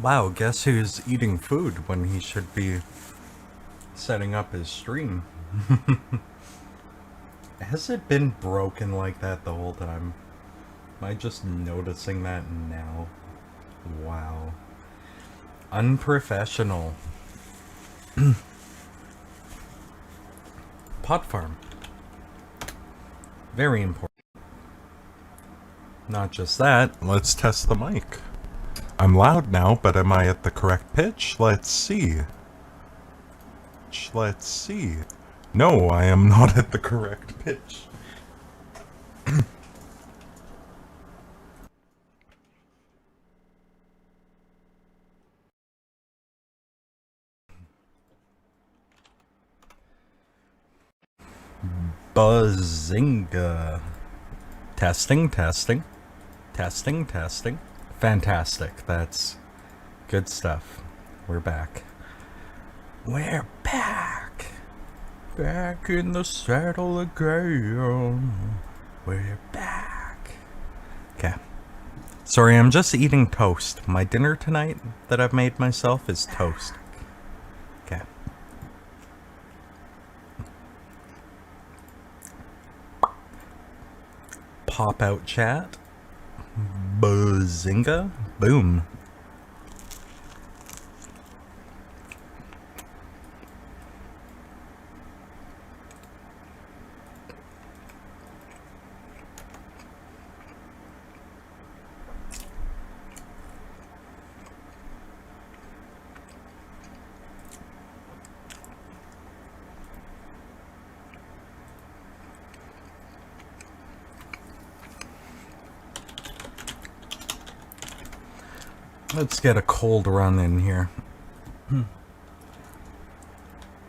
Wow, guess who's eating food when he should be setting up his stream? Has it been broken like that the whole time? Am I just noticing that now? Wow. Unprofessional. Pot farm. Very important. Not just that, let's test the mic. I'm loud now, but am I at the correct pitch? Let's see. Let's see. No, I am not at the correct pitch. Buzzinga. Testing, testing. Testing, testing. Fantastic. That's good stuff. We're back. We're back. Back in the saddle again. We're back. Okay. Sorry, I'm just eating toast. My dinner tonight that I've made myself is toast. Okay. Pop out chat. Buzzinga. Boom. Let's get a cold run in here.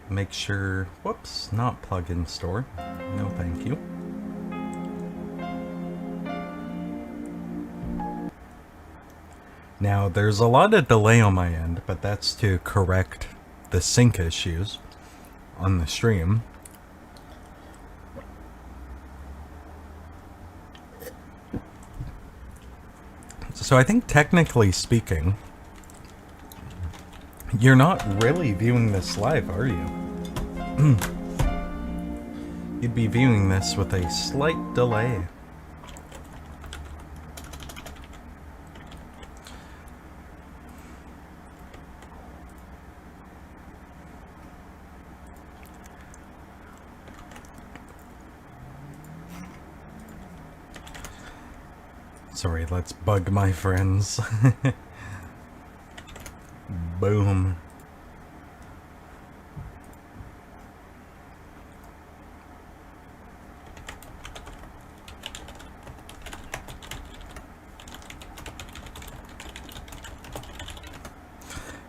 Make sure... Whoops, not plug-in store. No, thank you. Now, there's a lot of delay on my end, but that's to correct the sync issues on the stream. So I think technically speaking, you're not really viewing this live, are you? You'd be viewing this with a slight delay. Sorry, let's bug my friends. Boom.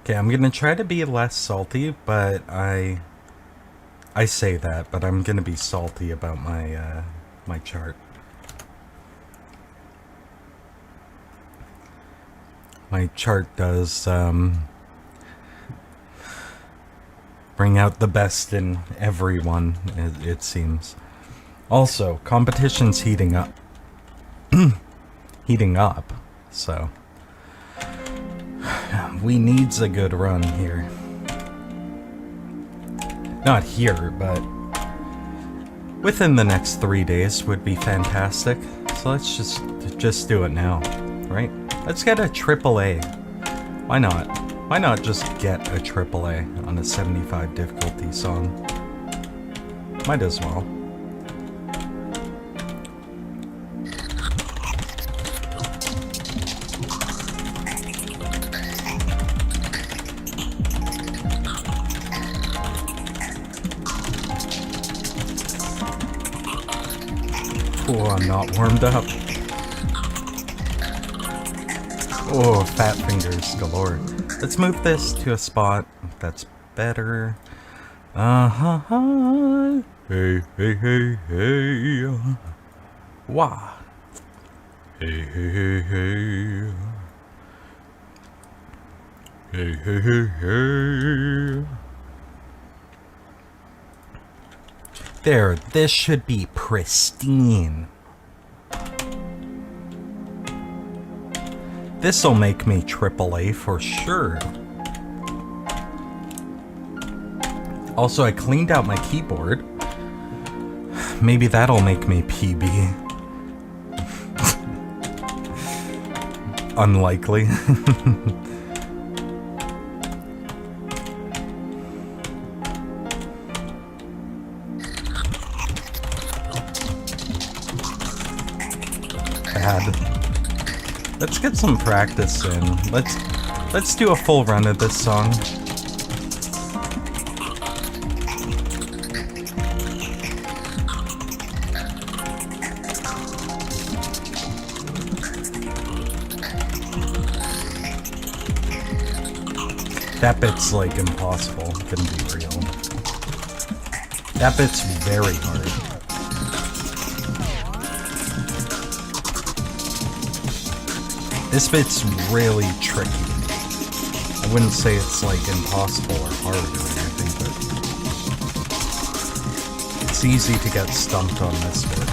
Okay, I'm gonna try to be less salty, but I say that, but I'm gonna be salty about my my chart. My chart does bring out the best in everyone, it seems. Also, competition's heating up. Heating up, so we needs a good run here. Not here, but within the next 3 days would be fantastic. So let's just do it now, right? Let's get a AAA. Why not? Why not just get a AAA on a 75 difficulty song? Might as well. Oh, I'm not warmed up. Oh, fat fingers galore. Let's move this to a spot that's better. Uh-huh. Hey, hey, hey, hey. Wah. Hey, hey, hey, hey. Hey, hey, hey, hey. There, this should be pristine. This'll make me AAA for sure. Also, I cleaned out my keyboard. Maybe that'll make me PB. Unlikely. Bad. Let's get some practice in. Let's do a full run of this song. That bit's like impossible, gonna be real. That bit's very hard. This bit's really tricky. I wouldn't say it's like impossible or hard or anything, but it's easy to get stumped on this bit.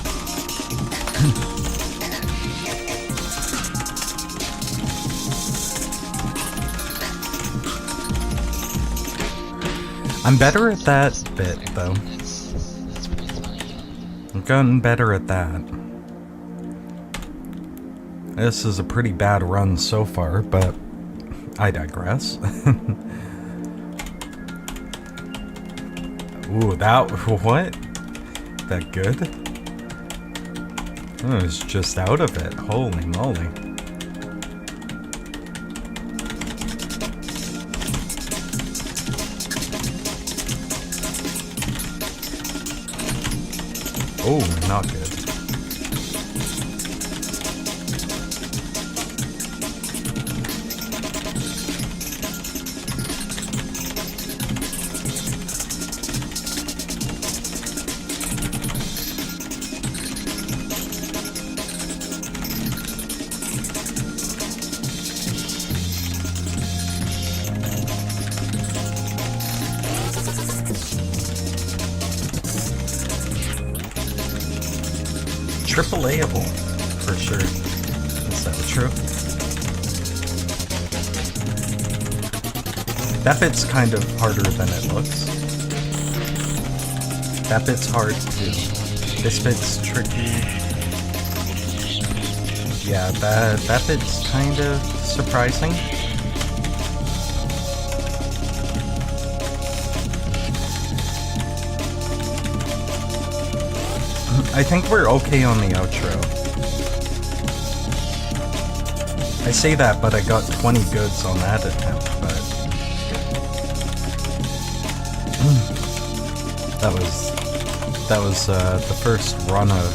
I'm better at that bit, though. I've gotten better at that. This is a pretty bad run so far, but I digress. Ooh, that... what? That good? I was just out of it. Holy moly. Oh, not good. AAA-able, for sure. Is that true? That bit's kind of harder than it looks. That bit's hard too. This bit's tricky. Yeah, that bit's kind of surprising. I think we're okay on the outro. I say that, but I got 20 goods on that attempt, but... That was the first run of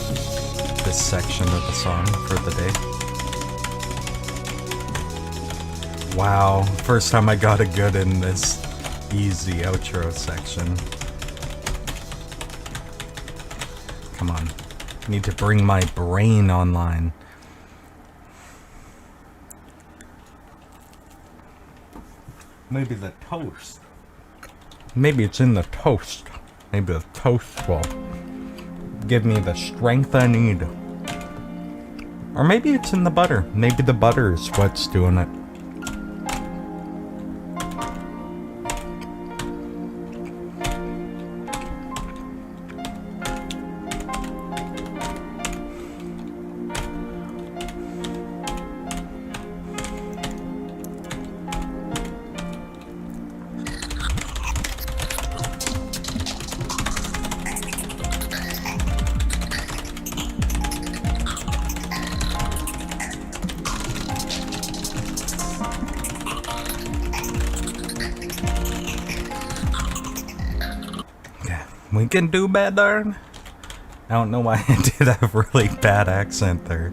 this section of the song for the day. Wow, first time I got a good in this easy outro section. Come on. I need to bring my brain online. Maybe the toast. Maybe it's in the toast. Maybe the toast will give me the strength I need. Or maybe it's in the butter. Maybe the butter is what's doing it. We can do better. I don't know why I did a really bad accent there.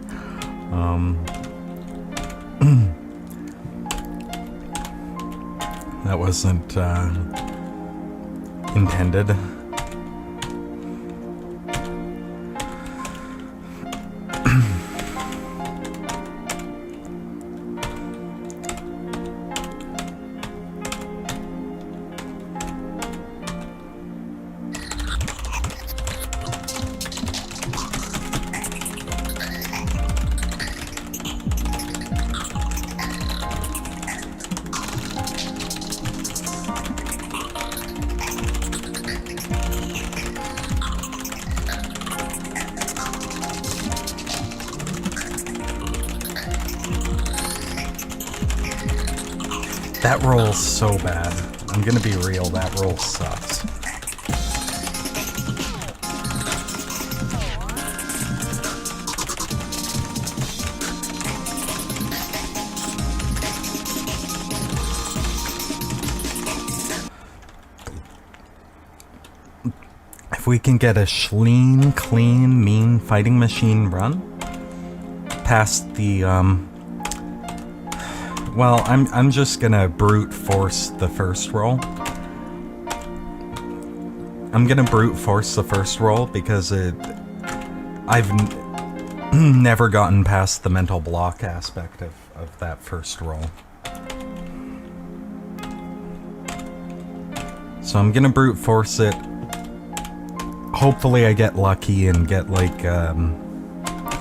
That wasn't intended. That roll's so bad. I'm gonna be real, that roll sucks. If we can get a Schleen, clean, mean fighting machine run past the, well, I'm just gonna brute force the first roll. I'm gonna brute force the first roll because I've never gotten past the mental block aspect of that first roll. So I'm gonna brute force it. Hopefully I get lucky and get like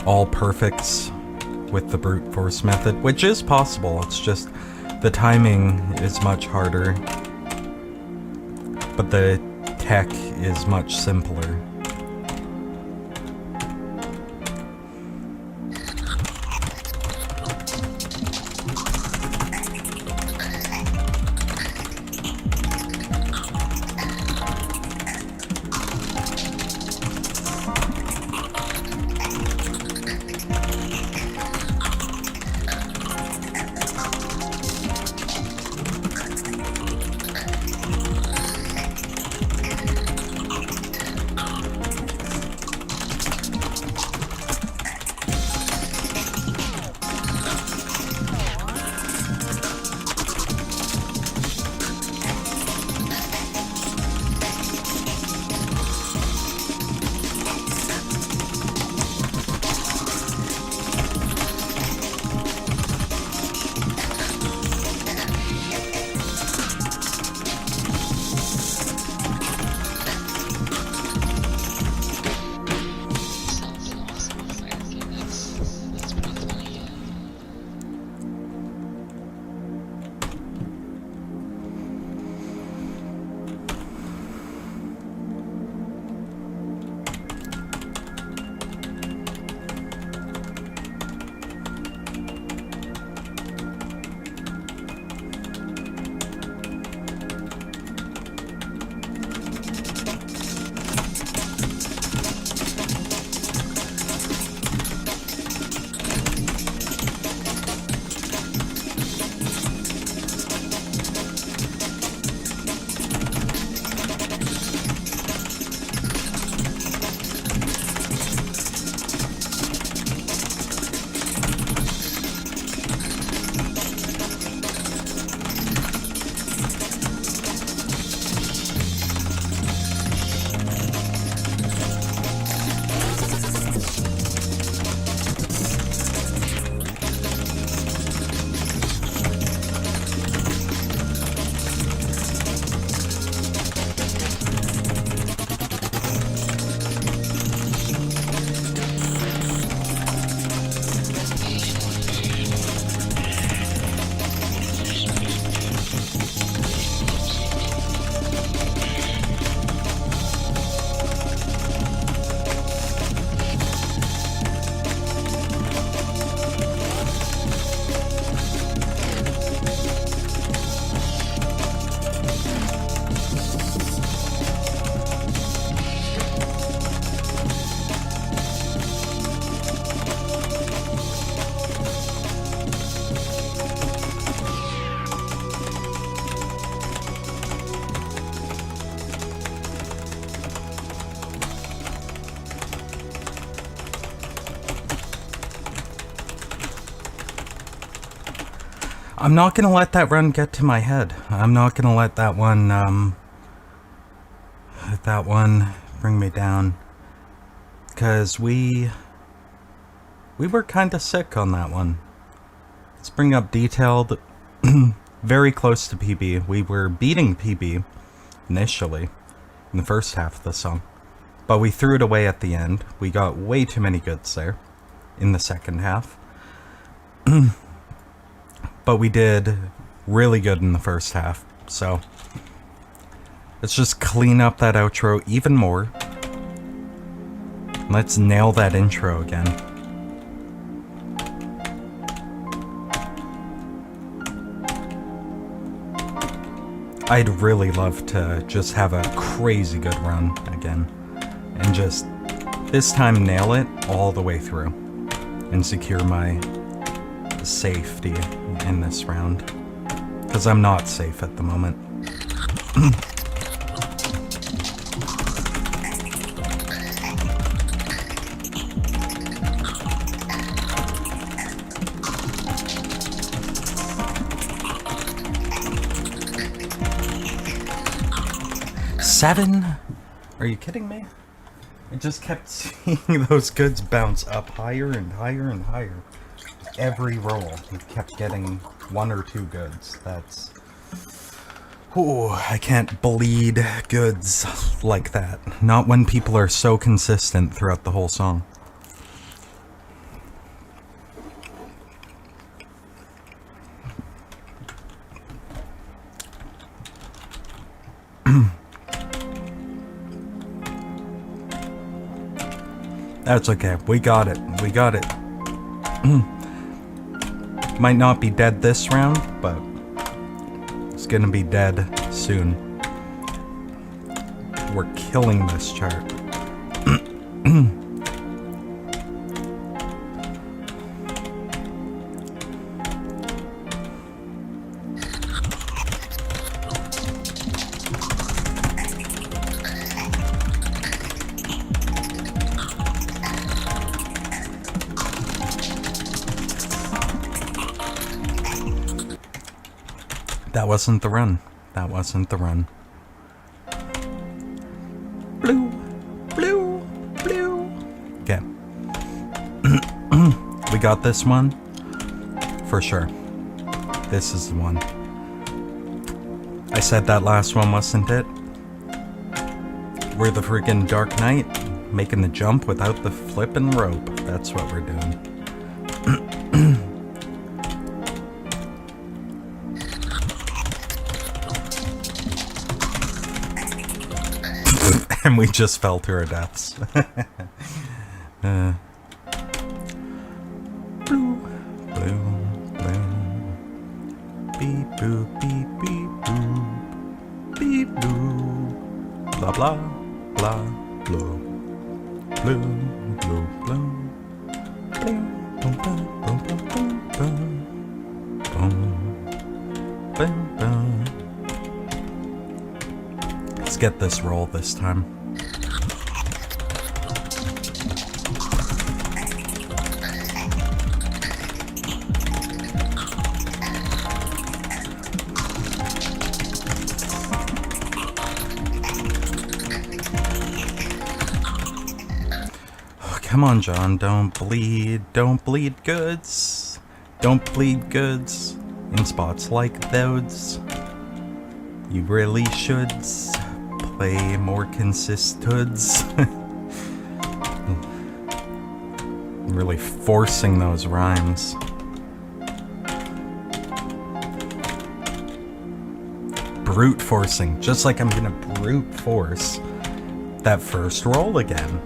all perfects with the brute force method, which is possible. It's just the timing is much harder, but the tech is much simpler. I'm not gonna let that run get to my head. I'm not gonna let that one bring me down. Because we were kind of sick on that one. Let's bring up detailed. Very close to PB. We were beating PB initially in the first half of the song, but we threw it away at the end. We got way too many goods there in the second half. But we did really good in the first half, so let's just clean up that outro even more. Let's nail that intro again. I'd really love to just have a crazy good run again. And just, this time, nail it all the way through. And secure my safety in this round. Because I'm not safe at the moment. Seven? Are you kidding me? I just kept seeing those goods bounce up higher and higher and higher. Every roll, it kept getting 1 or 2 goods. That's... Ooh, I can't bleed goods like that. Not when people are so consistent throughout the whole song. That's okay. We got it. We got it. Might not be dead this round, but it's gonna be dead soon. We're killing this chart. That wasn't the run. That wasn't the run. Blue, blue, blue. Okay. We got this one. For sure. This is the one. I said that last one, wasn't it? We're the freaking Dark Knight, making the jump without the flippin' rope. That's what we're doing. And we just fell to our deaths. Blue, blue, blue. Beep, boop, beep, beep, boop. Beep, boop. Blah, blah, blah, blue. Blue, blue, blue. Boom, boom, boom, boom, boom, boom, boom. Boom, boom. Let's get this roll this time. Oh, come on, John, don't bleed goods. Don't bleed goods in spots like those. You really should play more consistents. Really forcing those rhymes. Brute forcing, just like I'm gonna brute force that first roll again.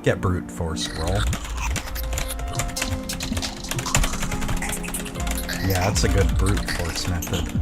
Get brute force roll. Yeah, that's a good brute force method.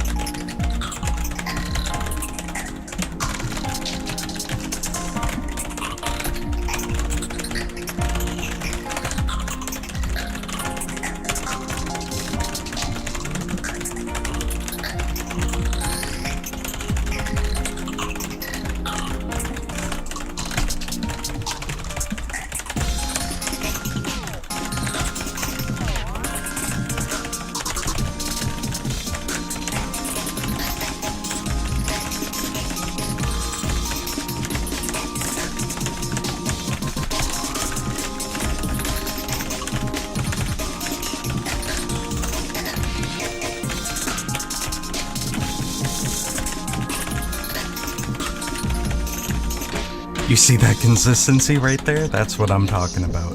You see that consistency right there? That's what I'm talking about.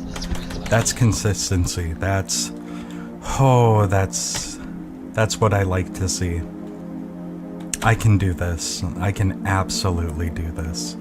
That's consistency. That's what I like to see. I can do this. I can absolutely do this.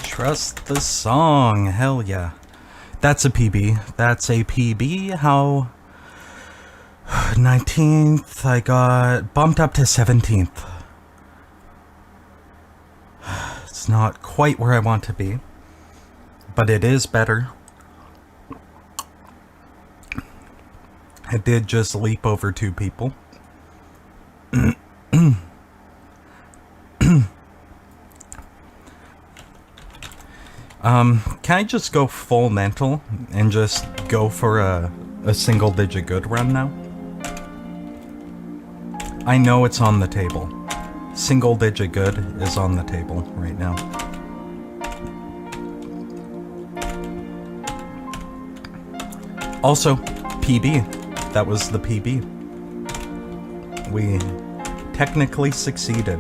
Trust the song. Hell yeah. That's a PB. That's a PB. How? 19th, I got bumped up to 17th. It's not quite where I want to be, but it is better. I did just leap over 2 people. Can I just go full mental and just go for a single digit good run now? I know it's on the table. Single digit good is on the table right now. Also, PB. That was the PB. We technically succeeded.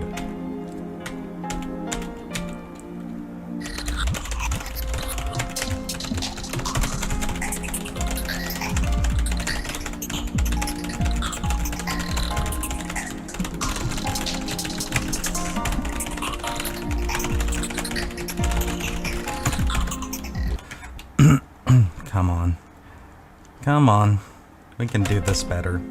Come on. Come on. We can do this better.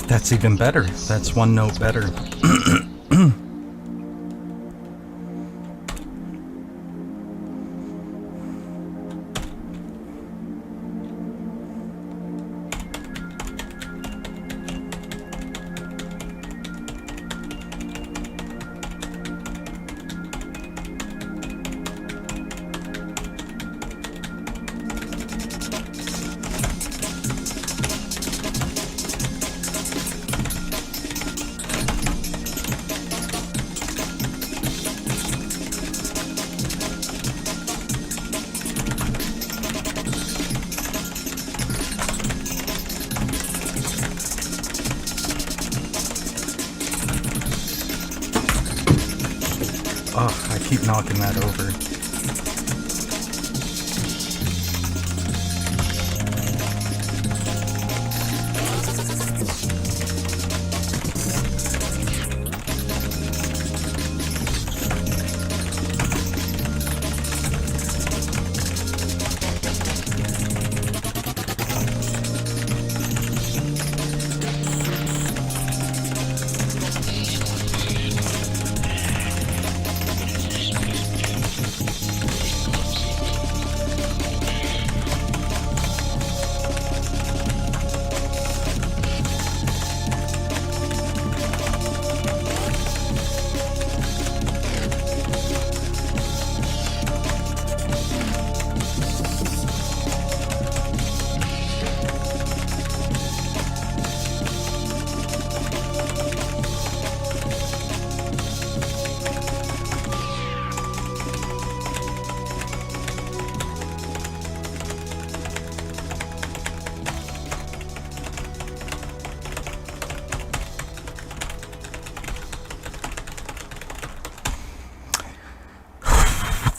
That's even better. That's one note better. Oh, I keep knocking that over.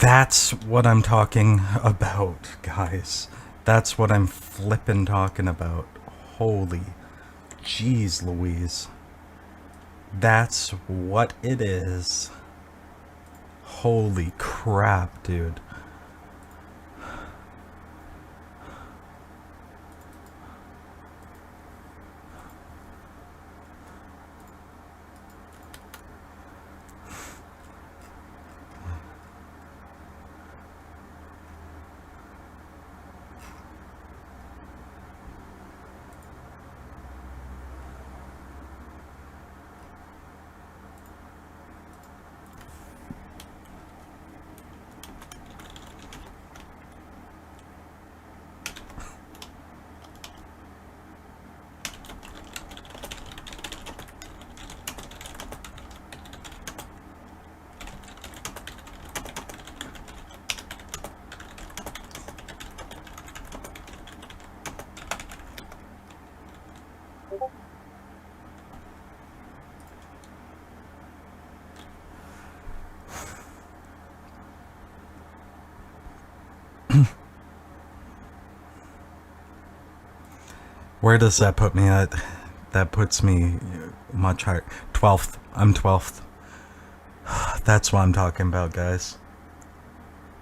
That's what I'm talking about, guys. That's what I'm flippin' talking about. Holy Jeez Louise. That's what it is. Holy crap, dude. Where does that put me at? That puts me much higher. 12th. I'm 12th. That's what I'm talking about, guys.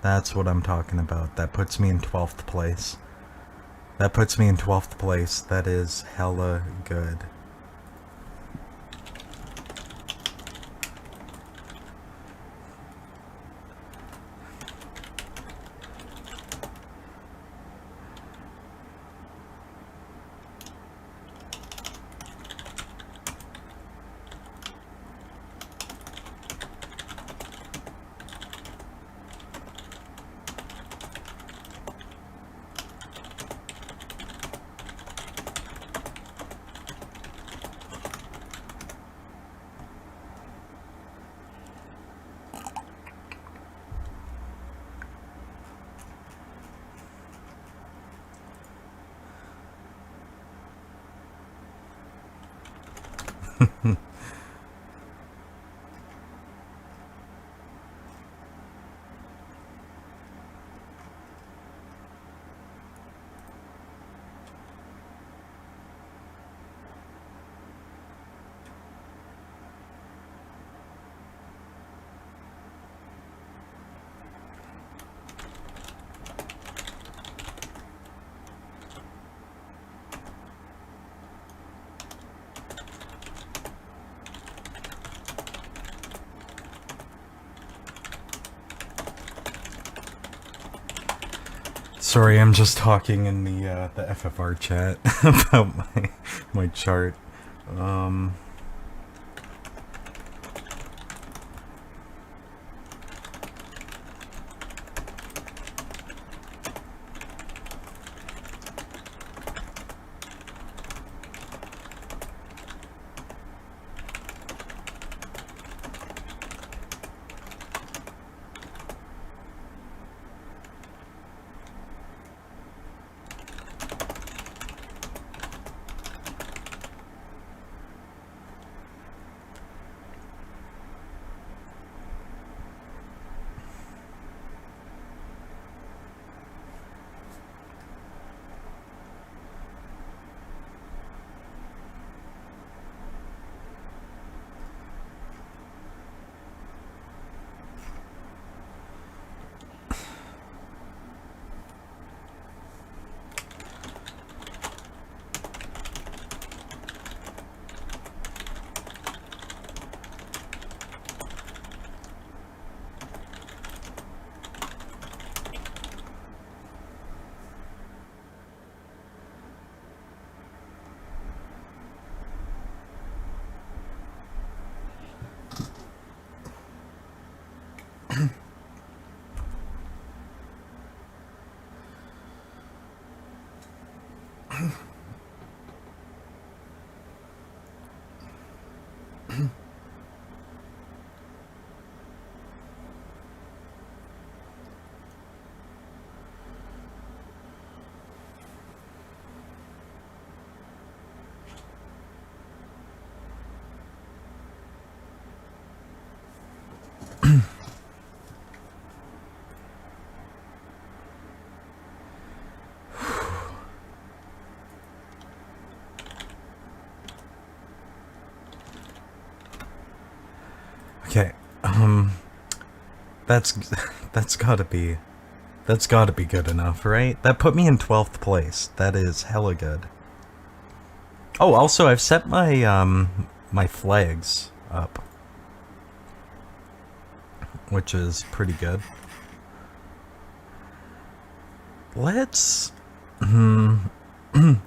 That's what I'm talking about. That puts me in 12th place. That puts me in 12th place. That is hella good. Sorry, I'm just talking in the FFR chat about my chart. Okay, that's gotta be good enough, right? That put me in 12th place. That is hella good. Oh, also I've set my my flags up, which is pretty good. Let's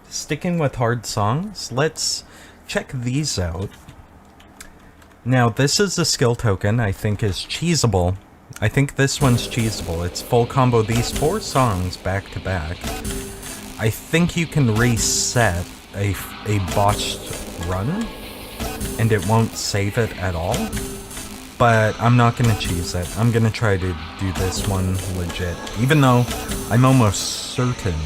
sticking with hard songs, let's check these out. Now, this is a skill token I think is cheesable. I think this one's cheesable. It's full combo these 4 songs back to back. I think you can reset a botched run, and it won't save it at all. But I'm not gonna cheese it. I'm gonna try to do this one legit. Even though I'm almost certain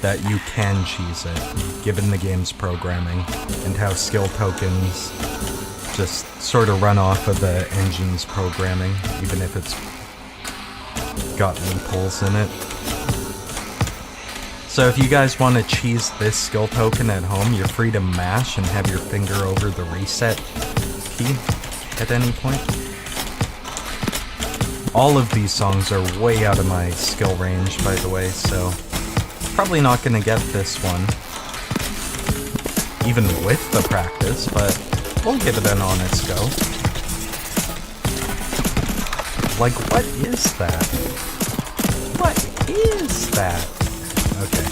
that you can cheese it, given the game's programming, and how skill tokens just sort of run off of the engine's programming, even if it's got loopholes in it. So if you guys want to cheese this skill token at home, you're free to mash and have your finger over the reset key at any point. All of these songs are way out of my skill range, by the way, so probably not gonna get this one, even with the practice, but we'll give it an honest go. Like, what is that? What is that? Okay.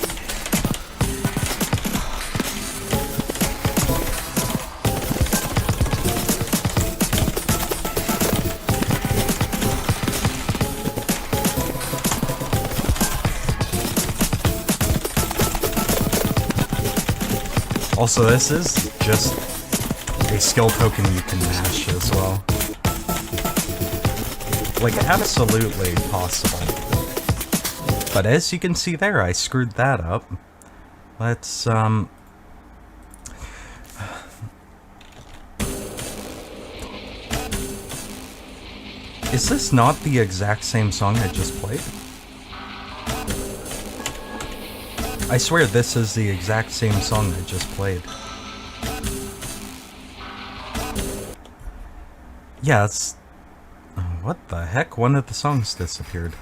Also, this is just a skill token you can mash as well. Like, absolutely possible. But as you can see there, I screwed that up. Let's, is this not the exact same song I just played? I swear this is the exact same song I just played. Yeah, it's... what the heck? One of the songs disappeared.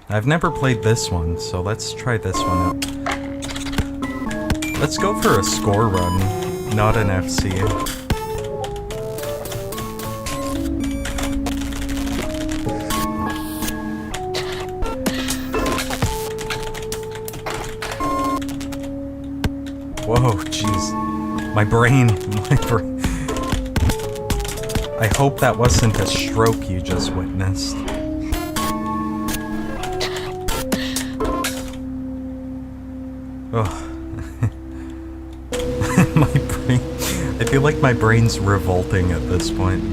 I've never played this one, so let's try this one out. Let's go for a score run, not an FC. Whoa, jeez. My brain. I hope that wasn't a stroke you just witnessed. Ugh. My brain... I feel like my brain's revolting at this point.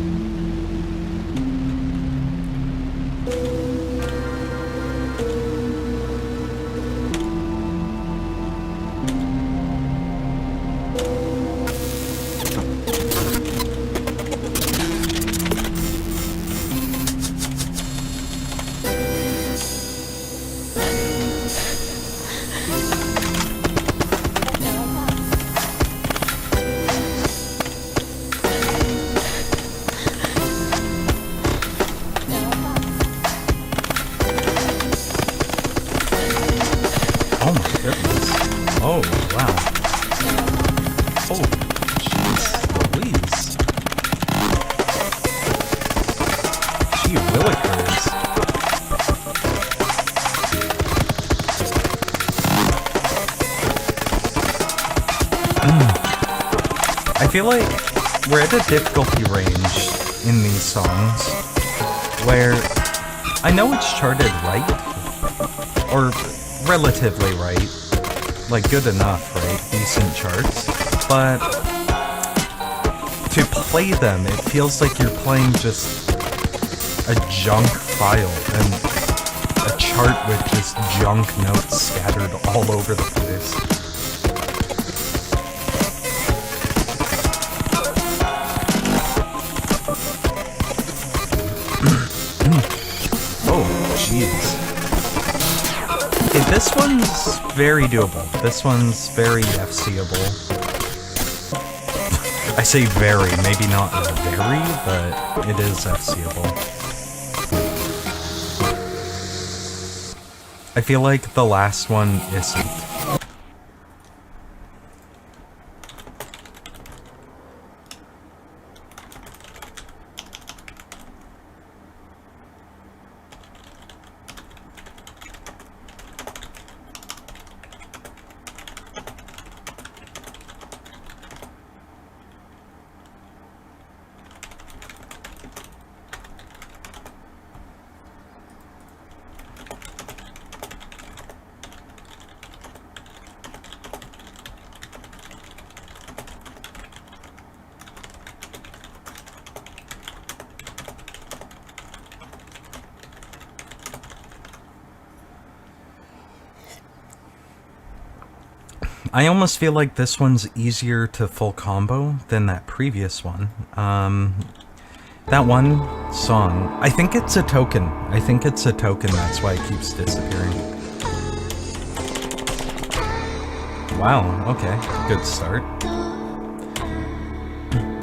Oh my goodness. Oh, wow. Oh, jeez Louise. Gee willikers. I feel like we're at a difficulty range in these songs where I know it's charted right, or relatively right, like good enough, right? Decent charts, but to play them, it feels like you're playing just a junk file and a chart with just junk notes scattered all over the place. Oh, jeez. Okay, this one's very doable. This one's very FCable. I say very, maybe not very, but it is FCable. I feel like the last one isn't. I almost feel like this one's easier to full combo than that previous one. That one song, I think it's a token. I think it's a token, that's why it keeps disappearing. Wow, okay, good start.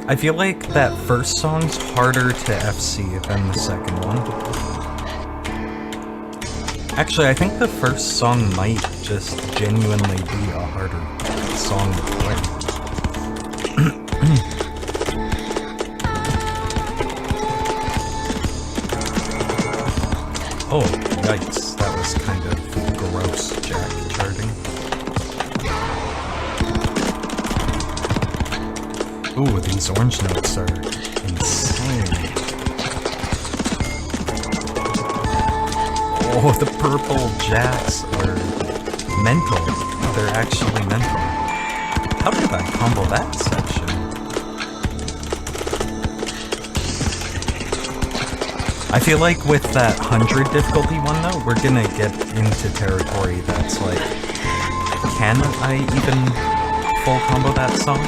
I feel like that first song's harder to FC than the second one. Actually, I think the first song might just genuinely be a harder song to play. Oh, yikes, that was kind of gross jack charting. Ooh, these orange notes are insane. Oh, the purple jacks are mental. They're actually mental. How did I combo that section? I feel like with that 100 difficulty one though, we're gonna get into territory that's like, can I even full combo that song?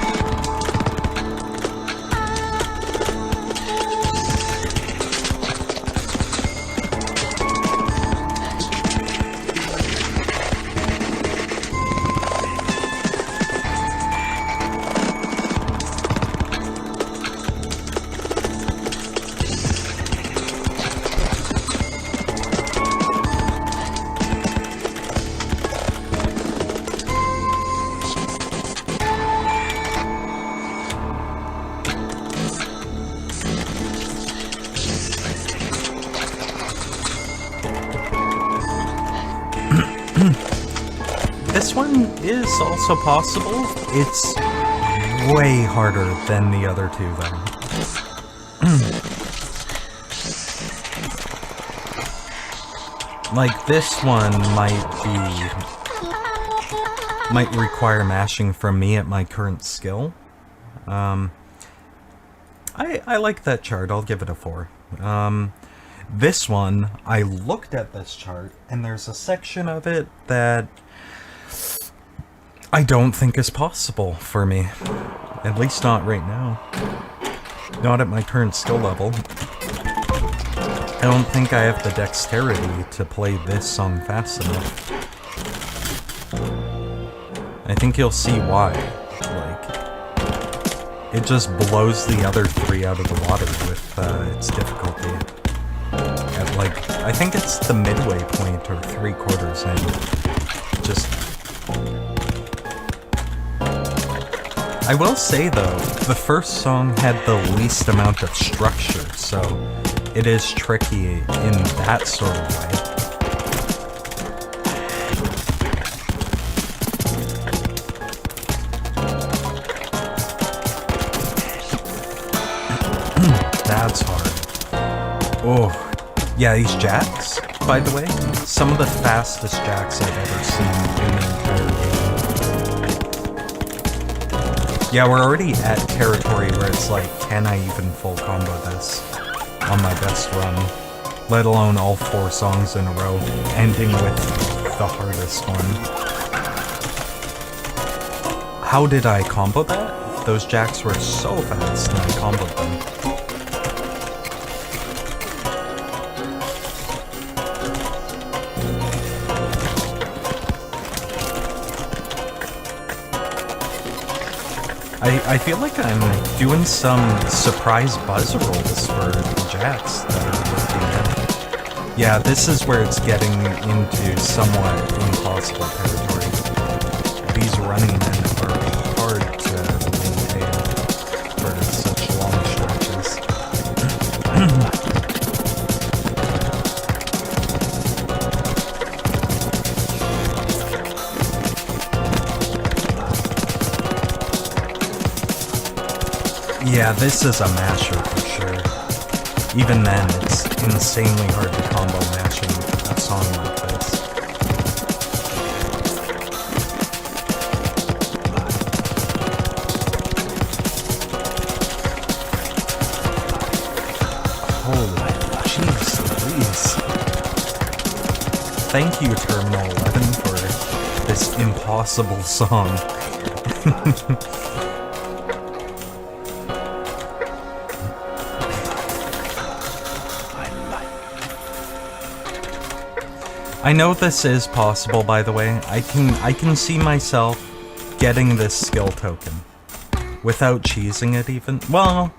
This one is also possible. It's way harder than the other two, though. Like, this one might require mashing from me at my current skill. I like that chart. I'll give it a 4. This one, I looked at this chart, and there's a section of it that I don't think is possible for me. At least not right now. Not at my current skill level. I don't think I have the dexterity to play this song fast enough. I think you'll see why. Like, it just blows the other 3 out of the water with its difficulty. At like, I think it's the midway point or 3/4 in. Just... I will say though, the first song had the least amount of structure, so it is tricky in that sort of way. That's hard. Oh, yeah, these jacks, by the way, some of the fastest jacks I've ever seen in the entire game. Yeah, we're already at territory where it's like, can I even full combo this on my best run? Let alone all 4 songs in a row, ending with the hardest one. How did I combo that? Those jacks were so fast and I comboed them. I feel like I'm doing some surprise buzz rolls for the jacks that are working out. Yeah, this is where it's getting into somewhat impossible territory. These running men are hard to maintain for such long stretches. Yeah, this is a masher for sure. Even then, it's insanely hard to combo mashing a song like this. Holy jeez Louise. Thank you, Terminal 11, for this impossible song. I know this is possible, by the way. I can see myself getting this skill token without cheesing it even. Well,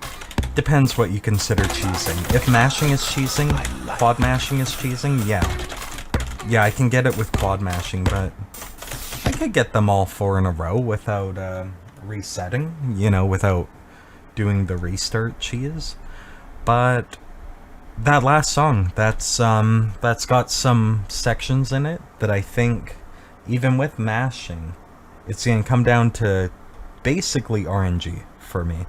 depends what you consider cheesing. If mashing is cheesing, quad mashing is cheesing, yeah. Yeah, I can get it with quad mashing, but I could get them all 4 in a row without resetting, you know, without doing the restart cheese. But that last song, that's got some sections in it that I think, even with mashing, it's gonna come down to basically RNG for me.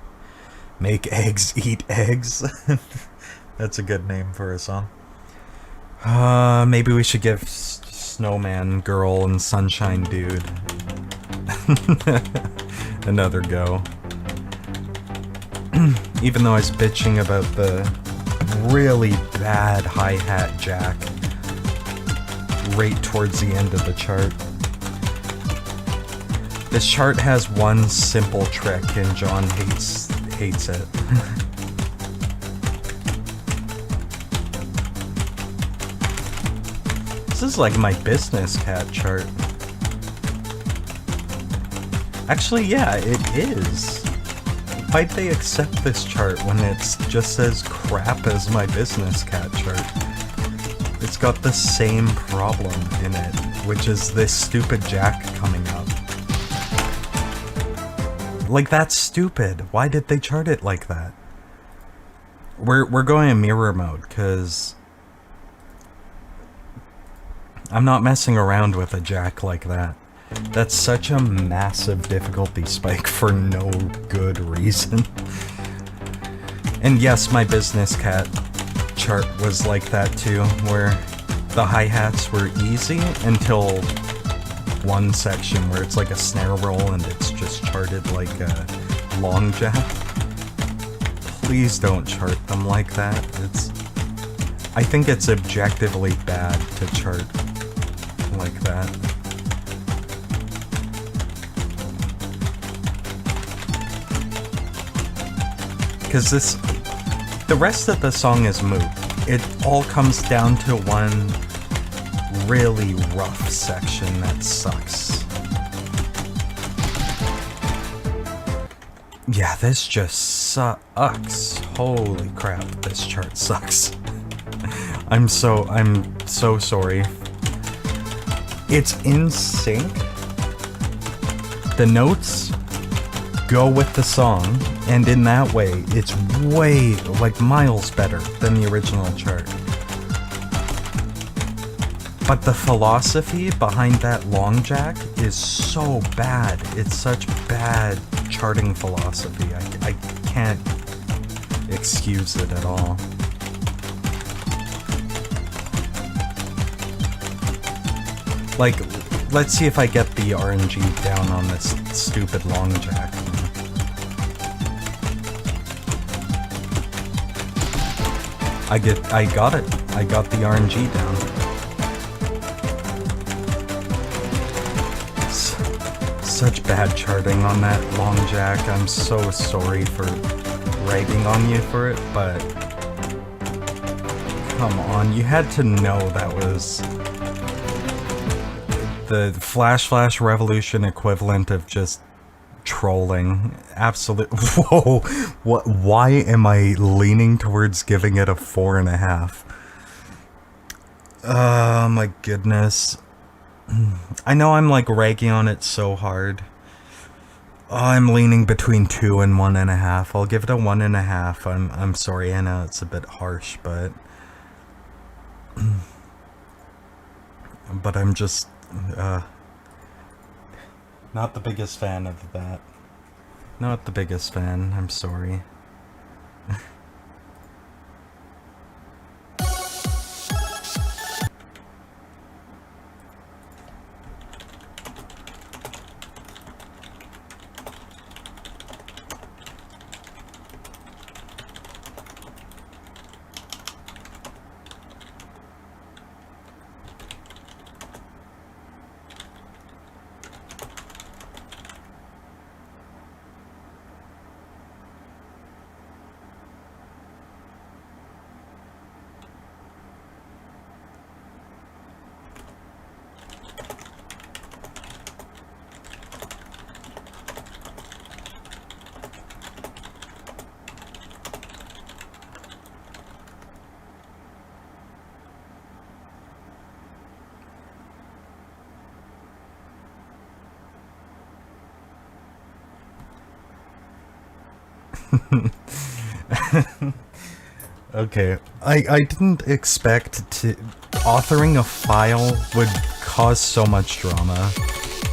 Make eggs, eat eggs. That's a good name for a song. Maybe we should give Snowman Girl and Sunshine Dude another go. Even though I was bitching about the really bad hi-hat jack right towards the end of the chart. This chart has one simple trick and John hates it. This is like my business cat chart. Actually, yeah, it is. Why'd they accept this chart when it's just as crap as my business cat chart? It's got the same problem in it, which is this stupid jack coming up. Like, that's stupid. Why did they chart it like that? We're going in mirror mode, because I'm not messing around with a jack like that. That's such a massive difficulty spike for no good reason. And yes, my business cat chart was like that too, where the hi-hats were easy until one section where it's like a snare roll and it's just charted like a long jack. Please don't chart them like that. I think it's objectively bad to chart like that. Because the rest of the song is moot. It all comes down to one really rough section that sucks. Yeah, this just sucks. Holy crap, this chart sucks. I'm so sorry. It's in sync. The notes go with the song, and in that way, it's way, like, miles better than the original chart. But the philosophy behind that long jack is so bad. It's such bad charting philosophy. I can't excuse it at all. Like, let's see if I get the RNG down on this stupid long jack. I got it. I got the RNG down. Such bad charting on that long jack. I'm so sorry for ragging on you for it, but come on, you had to know that was the Flash Revolution equivalent of just trolling. Absolute. Whoa. What? Why am I leaning towards giving it a 4.5? Oh my goodness. I know I'm like ragging on it so hard. Oh, I'm leaning between 2 and 1.5. I'll give it a 1.5. I'm sorry, I know it's a bit harsh, but I'm just not the biggest fan of that. Not the biggest fan. I'm sorry. Okay, I didn't expect to... Authoring a file would cause so much drama.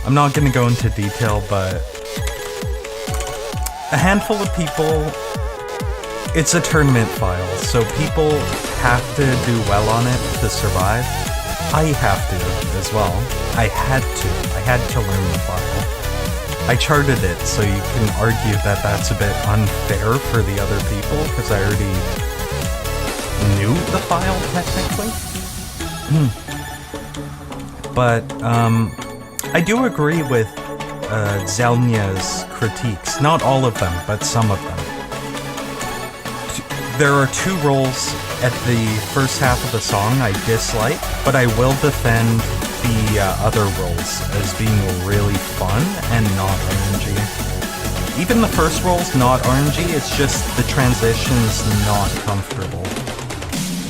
I'm not gonna go into detail, but... A handful of people... It's a tournament file, so people have to do well on it to survive. I have to, as well. I had to learn the file. I charted it, so you can argue that that's a bit unfair for the other people, because I already knew the file, technically. But, I do agree with Zelnia's critiques. Not all of them, but some of them. There are 2 roles at the first half of the song I dislike, but I will defend the other roles as being really fun and not RNG. Even the first role's not RNG, it's just the transition's not comfortable,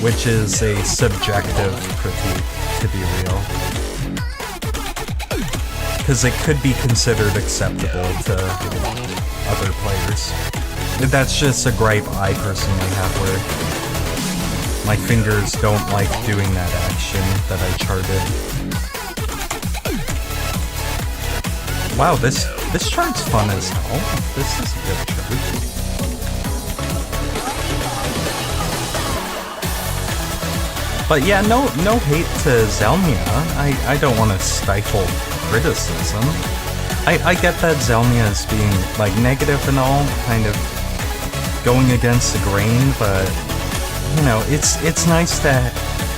which is a subjective critique, to be real. Because it could be considered acceptable to other players. That's just a gripe I personally have where my fingers don't like doing that action that I charted. Wow, this chart's fun as hell. This is a good chart. But yeah, no hate to Zelnia. I don't want to stifle criticism. I get that Zelnia is being like negative and all, kind of going against the grain, but you know, it's nice to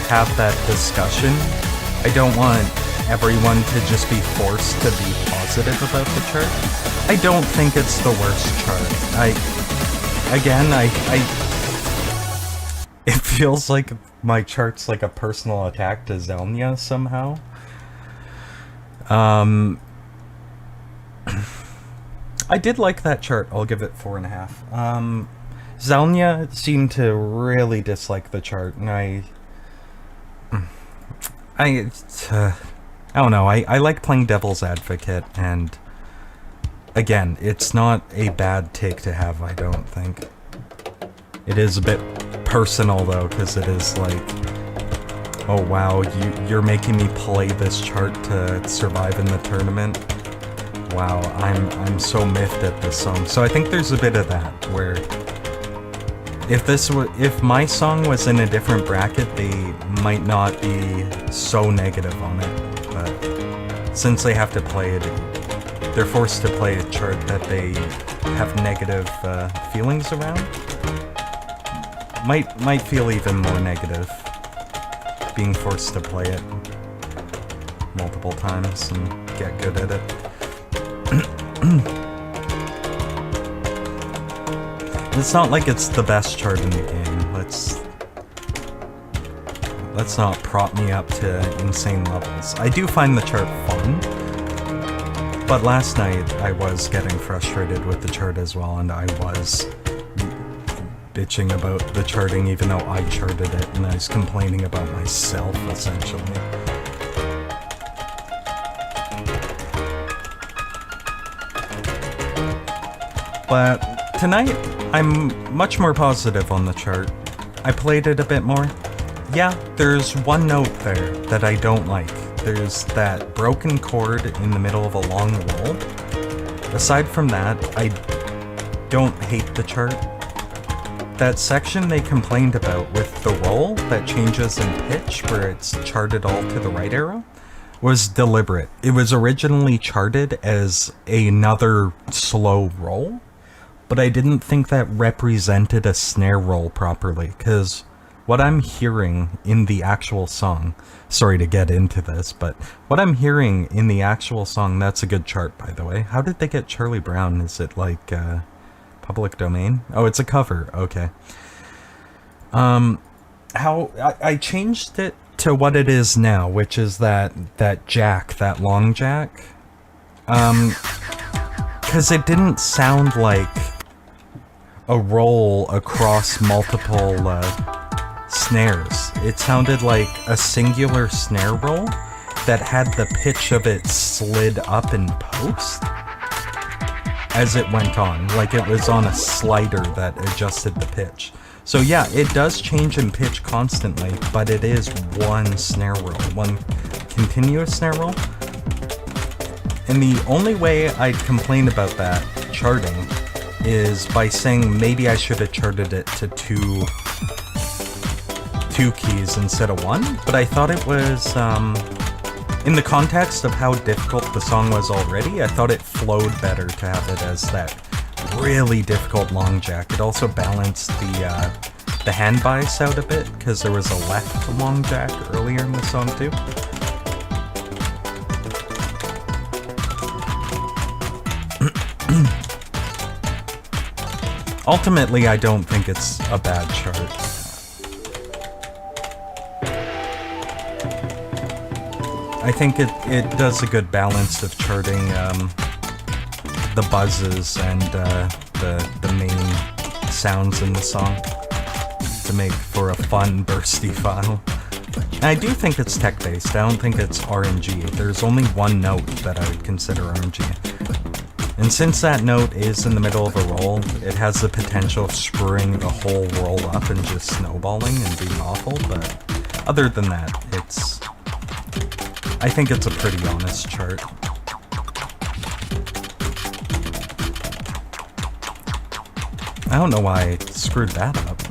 have that discussion. I don't want everyone to just be forced to be positive about the chart. I don't think it's the worst chart. It feels like my chart's like a personal attack to Zelnia somehow. I did like that chart. I'll give it 4.5. Zelnia seemed to really dislike the chart, and I don't know, I like playing devil's advocate, and again, it's not a bad take to have, I don't think. It is a bit personal though, because it is like, oh wow, you're making me play this chart to survive in the tournament. Wow, I'm so miffed at this song. So I think there's a bit of that, where if my song was in a different bracket, they might not be so negative on it. But since they have to play it, they're forced to play a chart that they have negative feelings around. Might feel even more negative being forced to play it multiple times and get good at it. It's not like it's the best chart in the game. Let's not prop me up to insane levels. I do find the chart fun. But last night I was getting frustrated with the chart as well, and I was bitching about the charting even though I charted it, and I was complaining about myself essentially. But tonight I'm much more positive on the chart. I played it a bit more. Yeah, there's one note there that I don't like. There's that broken chord in the middle of a long roll. Aside from that, I don't hate the chart. That section they complained about with the roll that changes in pitch, where it's charted all to the right arrow, was deliberate. It was originally charted as another slow roll, but I didn't think that represented a snare roll properly, because what I'm hearing in the actual song, sorry to get into this, but what I'm hearing in the actual song, that's a good chart, by the way. How did they get Charlie Brown? Is it like public domain? Oh, it's a cover. Okay. How I changed it to what it is now, which is that jack, that long jack. Because it didn't sound like a roll across multiple snares. It sounded like a singular snare roll that had the pitch of it slid up in post as it went on, like it was on a slider that adjusted the pitch. So yeah, it does change in pitch constantly, but it is one snare roll, one continuous snare roll. And the only way I'd complain about that charting is by saying maybe I should have charted it to two keys instead of one, but I thought it was, in the context of how difficult the song was already, I thought it flowed better to have it as that really difficult long jack. It also balanced the hand bias out a bit, because there was a left long jack earlier in the song too. Ultimately, I don't think it's a bad chart. I think it does a good balance of charting the buzzes and the main sounds in the song to make for a fun, bursty file. And I do think it's tech-based. I don't think it's RNG. There's only one note that I would consider RNG. And since that note is in the middle of a roll, it has the potential of screwing the whole roll up and just snowballing and being awful, but other than that, I think it's a pretty honest chart. I don't know why I screwed that up.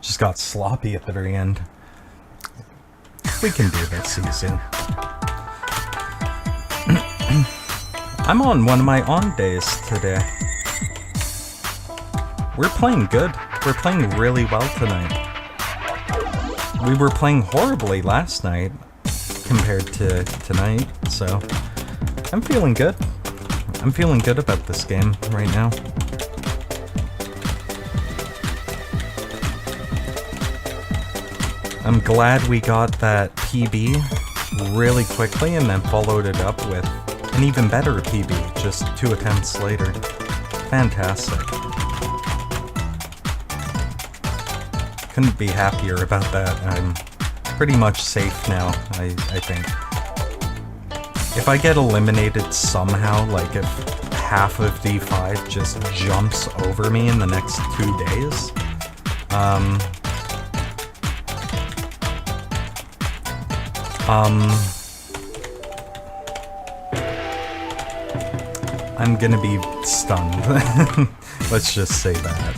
Just got sloppy at the very end. We can do this easy. I'm on one of my on days today. We're playing good. We're playing really well tonight. We were playing horribly last night compared to tonight, so I'm feeling good. I'm feeling good about this game right now. I'm glad we got that PB really quickly and then followed it up with an even better PB just 2 attempts later. Fantastic. Couldn't be happier about that. I'm pretty much safe now, I think. If I get eliminated somehow, like if half of D5 just jumps over me in the next 2 days, I'm gonna be stunned. Let's just say that.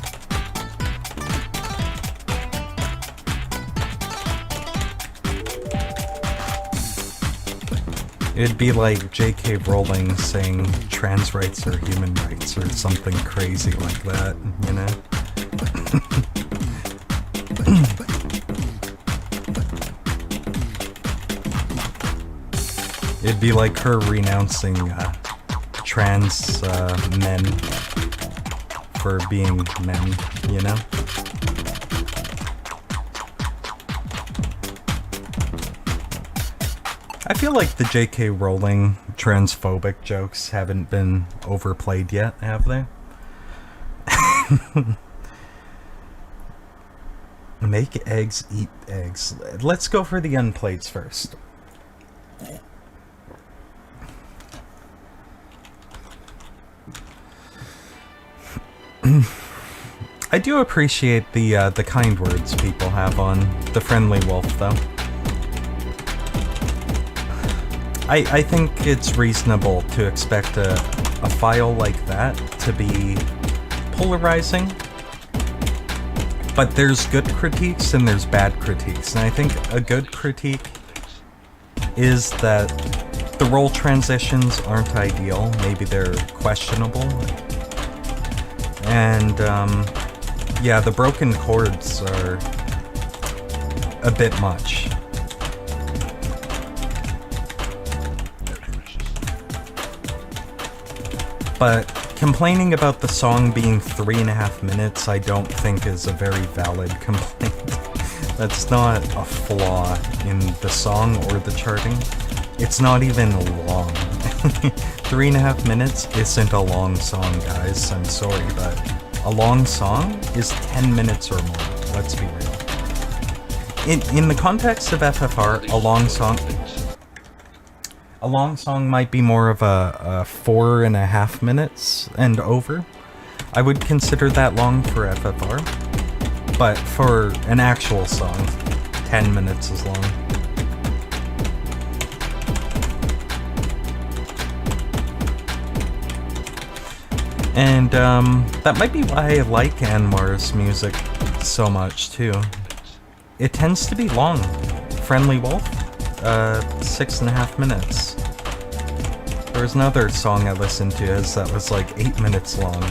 It'd be like J.K. Rowling saying trans rights are human rights or something crazy like that, you know? It'd be like her renouncing trans men for being men, you know? I feel like the J.K. Rowling transphobic jokes haven't been overplayed yet, have they? Make eggs, eat eggs. Let's go for the unplates first. I do appreciate the kind words people have on the Friendly Wolf, though. I think it's reasonable to expect a file like that to be polarizing, but there's good critiques and there's bad critiques, and I think a good critique is that the role transitions aren't ideal, maybe they're questionable, and yeah, the broken chords are a bit much. But complaining about the song being 3.5 minutes, I don't think is a very valid complaint. That's not a flaw in the song or the charting. It's not even long. 3.5 minutes isn't a long song, guys. I'm sorry, but a long song is 10 minutes or more. Let's be real. In the context of FFR, a long song might be more of a 4.5 minutes and over. I would consider that long for FFR. But for an actual song, 10 minutes is long. And that might be why I like Anwar's music so much too. It tends to be long. Friendly Wolf? 6.5 minutes. There was another song I listened to that was like 8 minutes long,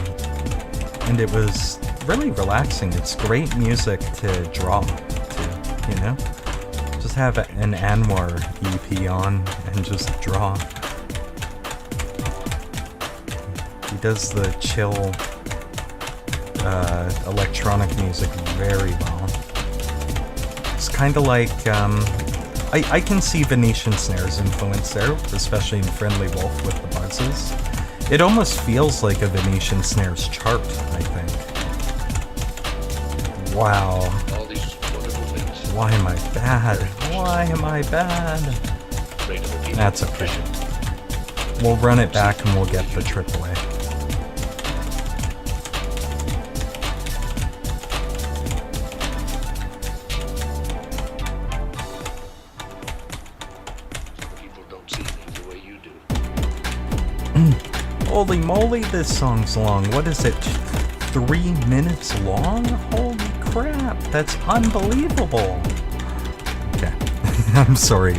and it was really relaxing. It's great music to draw to, you know? Just have an Anwar EP on and just draw. He does the chill electronic music very well. It's kind of like I can see Venetian Snare's influence there, especially in Friendly Wolf with the buzzes. It almost feels like a Venetian Snare's chart, I think. Wow. All these wonderful things. Why am I bad? Why am I bad? That's okay. We'll run it back and we'll get the AAA. Holy moly, this song's long. What is it? 3 minutes long? Holy crap, that's unbelievable. Okay. I'm sorry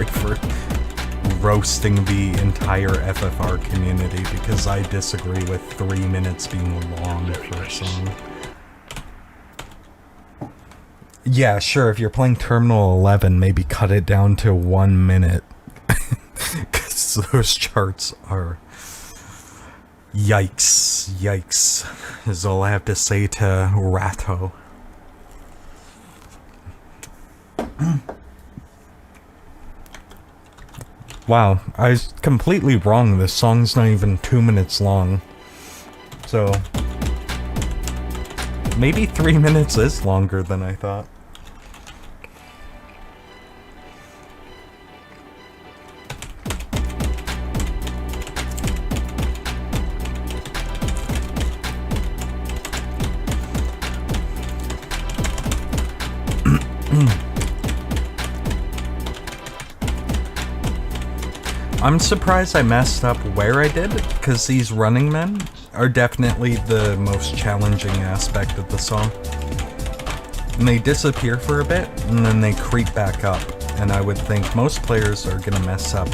for roasting the entire FFR community because I disagree with 3 minutes being long for a song. Yeah, sure, if you're playing Terminal 11, maybe cut it down to 1 minute. Because those charts are... Yikes, yikes, is all I have to say to Ratto. Wow, I was completely wrong. This song's not even 2 minutes long. So, maybe 3 minutes is longer than I thought. I'm surprised I messed up where I did, because these running men are definitely the most challenging aspect of the song. And they disappear for a bit, and then they creep back up, and I would think most players are gonna mess up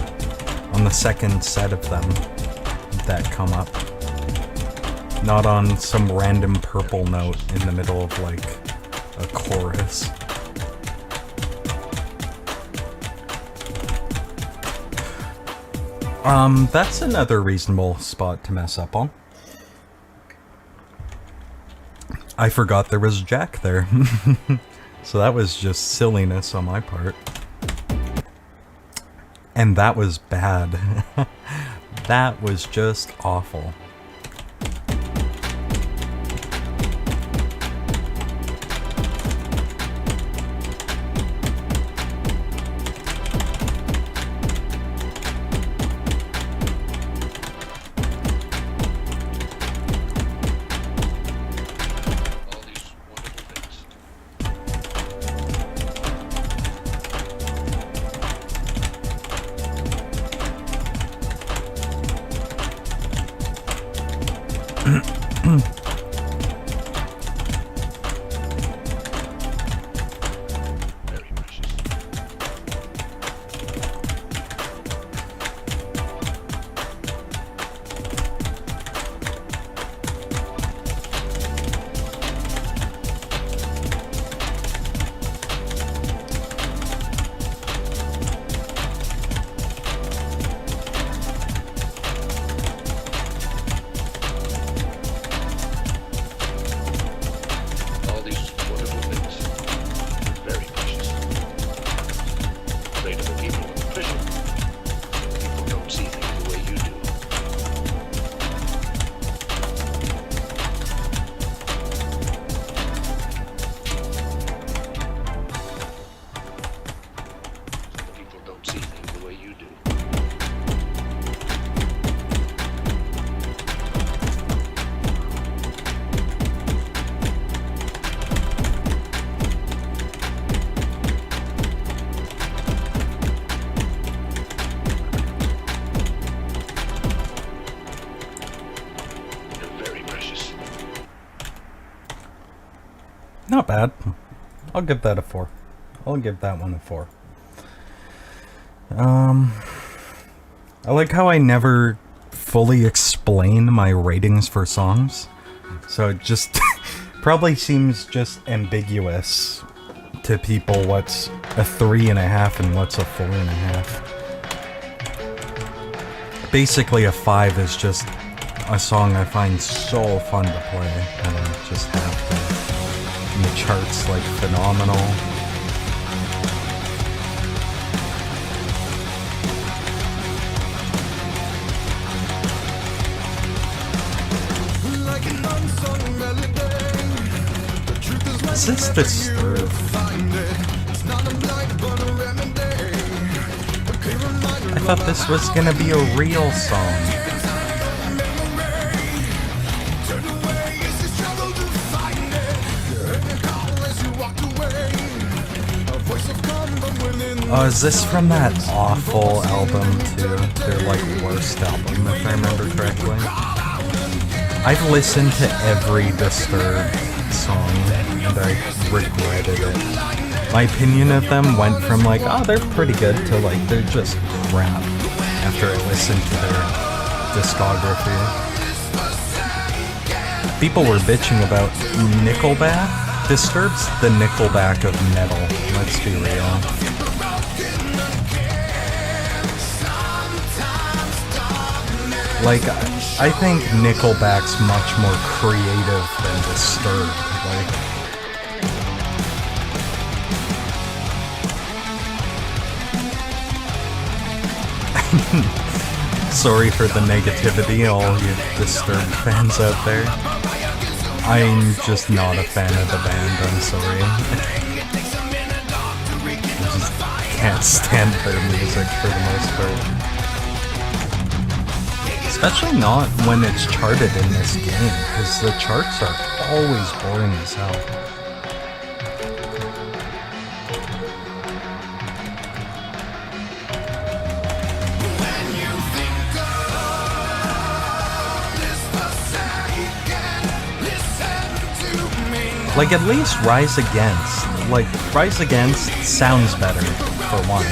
on the second set of them that come up. Not on some random purple note in the middle of, like, a chorus. That's another reasonable spot to mess up on. I forgot there was Jack there. So that was just silliness on my part. And that was bad. That was just awful. All these wonderful things. Very precious. All these wonderful things. Very precious. Great other people with pressure. People don't see things the way you do. People don't see things the way you do. You're very precious. Not bad. I'll give that a 4. I'll give that one a 4. I like how I never fully explain my ratings for songs. So it just probably seems just ambiguous to people what's a 3.5 and what's a 4.5. Basically a 5 is just a song I find so fun to play, and I just have to. And the chart's like phenomenal. Is this Disturbed? I thought this was gonna be a real song. Oh, is this from that awful album too? Their like worst album, if I remember correctly. I've listened to every Disturbed song and I regretted it. My opinion of them went from like, oh, they're pretty good to like, they're just crap after I listened to their discography. People were bitching about Nickelback. Disturbed's the Nickelback of metal, let's be real. Like, I think Nickelback's much more creative than Disturbed. Like, sorry for the negativity, all you Disturbed fans out there. I'm just not a fan of the band, I'm sorry. I just can't stand their music for the most part. Especially not when it's charted in this game, because the charts are always boring as hell. Like, at least Rise Against. Like, Rise Against sounds better, for one.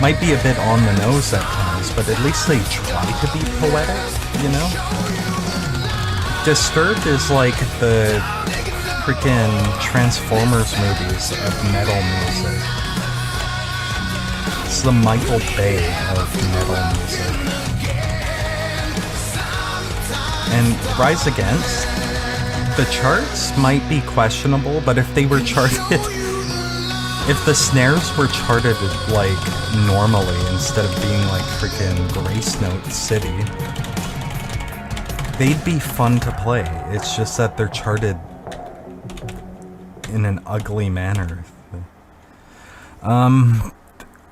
Might be a bit on the nose at times, but at least they try to be poetic, you know? Disturbed is like the freaking Transformers movies of metal music. It's the Michael Bay of metal music. And Rise Against, the charts might be questionable, but if they were charted If the snares were charted like normally instead of being like freaking Grace Note City, they'd be fun to play. It's just that they're charted in an ugly manner. Oh,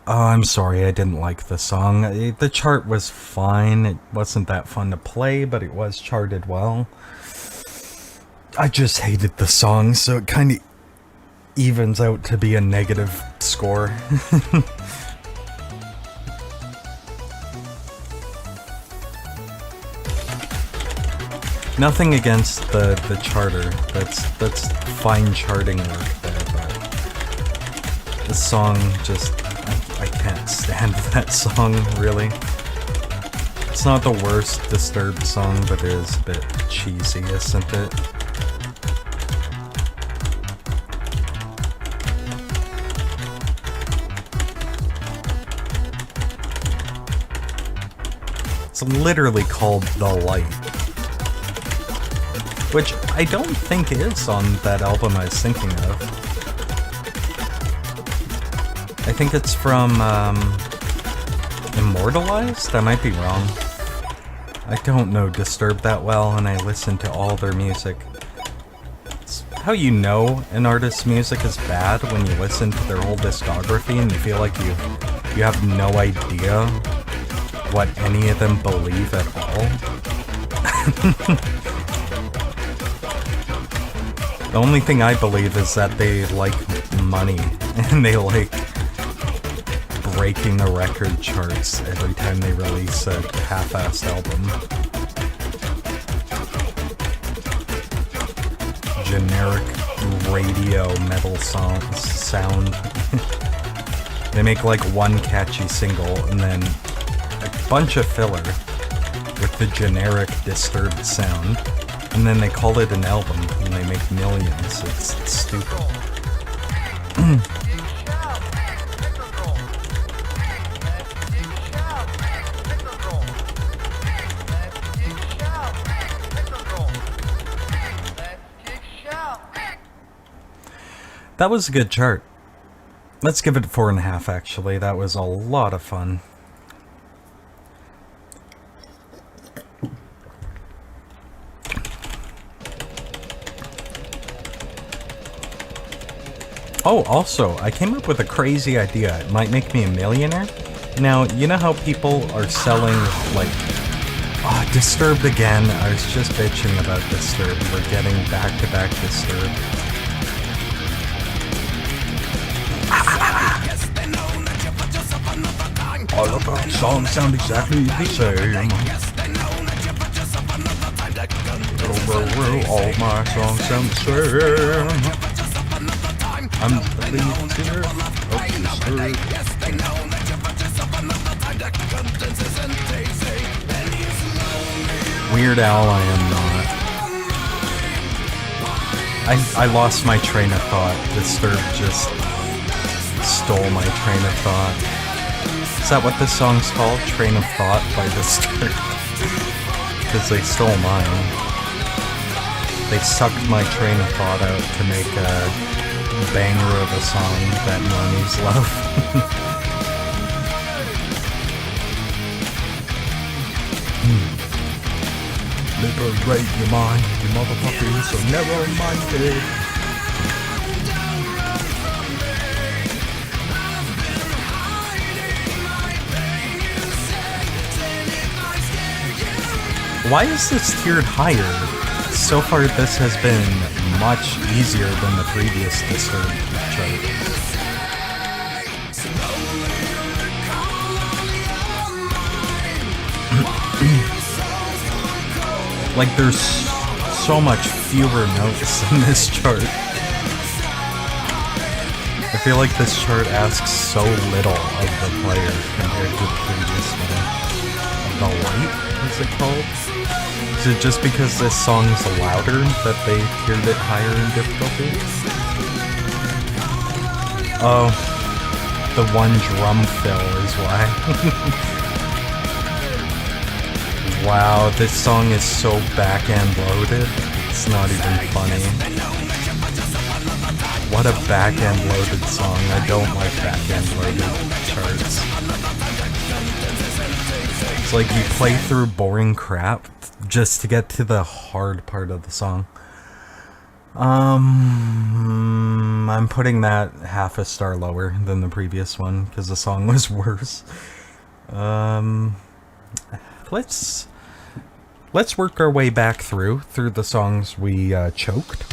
I'm sorry, I didn't like the song. The chart was fine. It wasn't that fun to play, but it was charted well. I just hated the song, so it kind of evens out to be a negative score. Nothing against the charter. That's fine charting work there, but the song just I can't stand that song, really. It's not the worst Disturbed song, but it is a bit cheesy, isn't it? It's literally called The Light, which I don't think is on that album I was thinking of. I think it's from Immortalized? I might be wrong. I don't know Disturbed that well, and I listen to all their music. It's how you know an artist's music is bad when you listen to their whole discography and you feel like you have no idea what any of them believe at all. The only thing I believe is that they like money and they like breaking the record charts every time they release a half-assed album. Generic radio metal sound. They make like one catchy single and then a bunch of filler with the generic Disturbed sound, and then they call it an album and they make millions. It's stupid. That was a good chart. Let's give it 4.5 actually. That was a lot of fun. Oh, also, I came up with a crazy idea. It might make me a millionaire. Now, you know how people are selling, like, oh, Disturbed again. I was just bitching about Disturbed. We're getting back-to-back Disturbed. All of our songs sound exactly the same. All my songs sound the same. I'm the leader of Disturbed. Weird Al, I am not. I lost my train of thought. Disturbed just stole my train of thought. Is that what this song's called? Train of Thought by Disturbed? Because they stole mine. They sucked my train of thought out to make a banger of a song that normies love. Liberate your mind, you motherfuckers, so narrow-minded. Why is this tiered higher? So far this has been much easier than the previous Disturbed chart. Like there's so much fewer notes in this chart. I feel like this chart asks so little of the player compared to the previous one. The Light, is it called? Is it just because this song's louder that they tiered it higher in difficulty? Oh, the one drum fill is why. Wow, this song is so back-end loaded, it's not even funny. What a back-end loaded song. I don't like back-end loaded charts. It's like you play through boring crap just to get to the hard part of the song. I'm putting that half a star lower than the previous one because the song was worse. Let's work our way back through the songs we choked.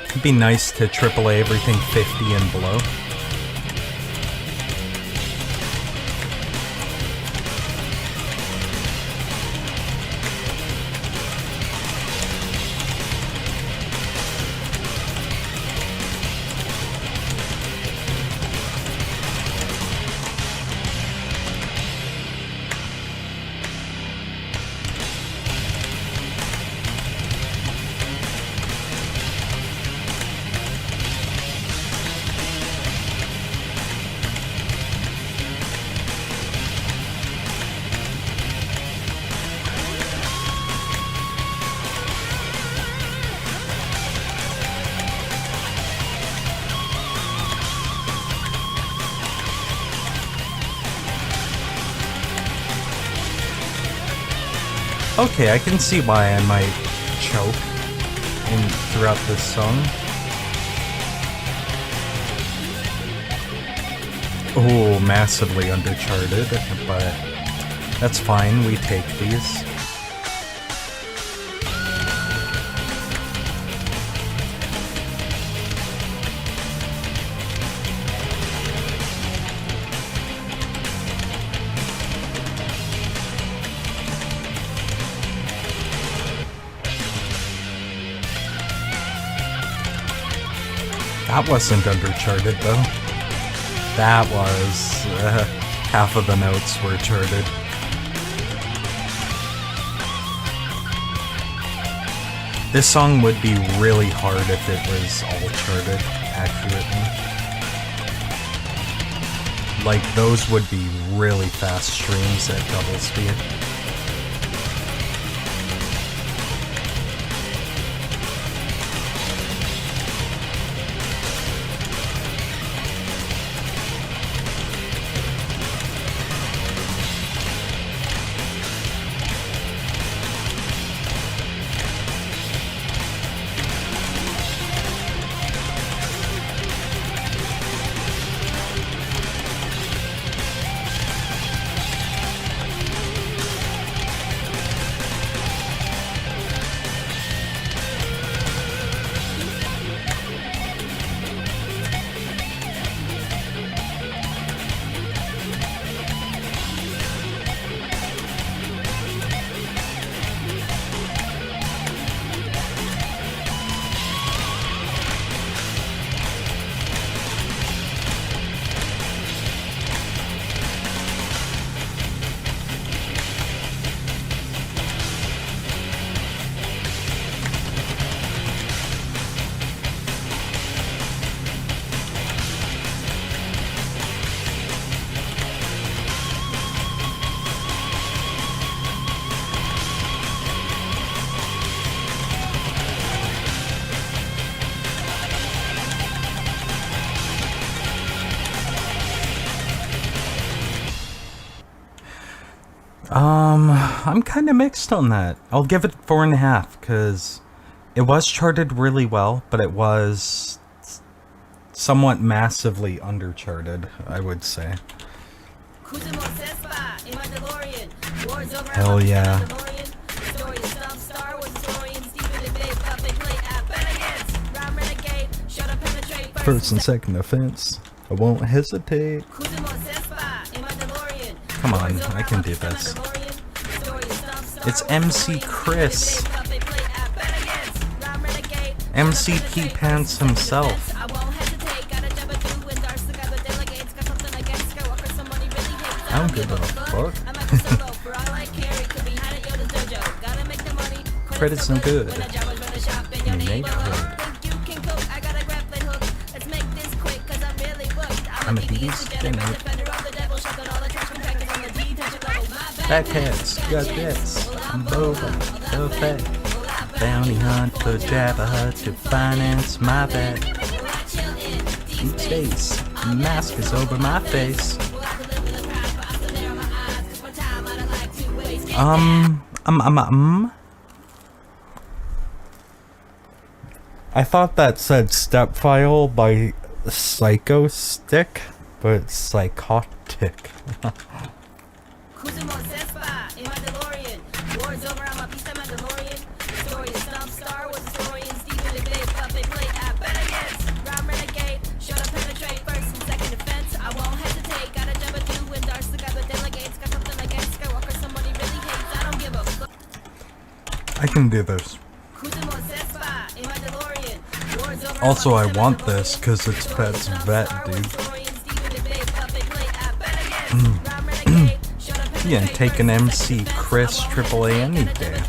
It'd be nice to AAA everything 50 and below. Okay, I can see why I might choke throughout this song. Oh, massively undercharted, but that's fine, we take these. That wasn't undercharted though. That was half of the notes were charted. This song would be really hard if it was all charted accurately. Like those would be really fast streams at double speed. I'm kind of mixed on that. I'll give it 4.5 because it was charted really well, but it was somewhat massively undercharted, I would say. Hell yeah. First and second offense, I won't hesitate. Come on, I can do this. It's MC Chris. MC Pete Pants himself. I don't give a fuck. Credit's no good. I'm a beast. Backhats, you got this. I'm both. the Fed. Bounty hunt for Jabba to finance my bet. Deep space, mask is over my face. I thought that said Step File by Psycho Stick, but it's psychotic. I can do this. Also, I want this because it's Pet's vet, dude. Yeah, and take an MC Chris AAA any day.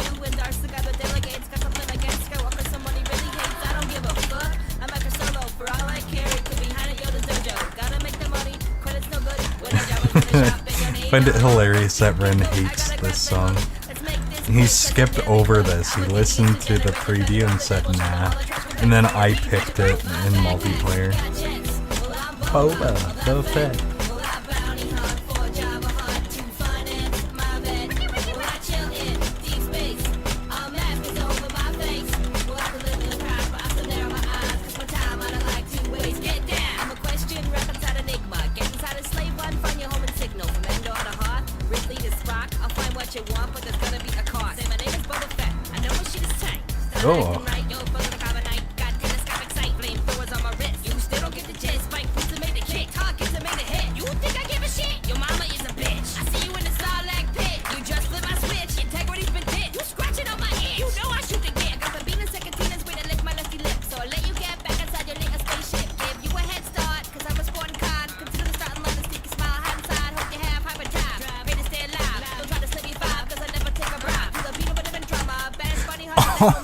Find it hilarious that Ren hates this song. He skipped over this. He listened to the preview and said nah. And then I picked it in multiplayer. Boba, the Fed. Oh.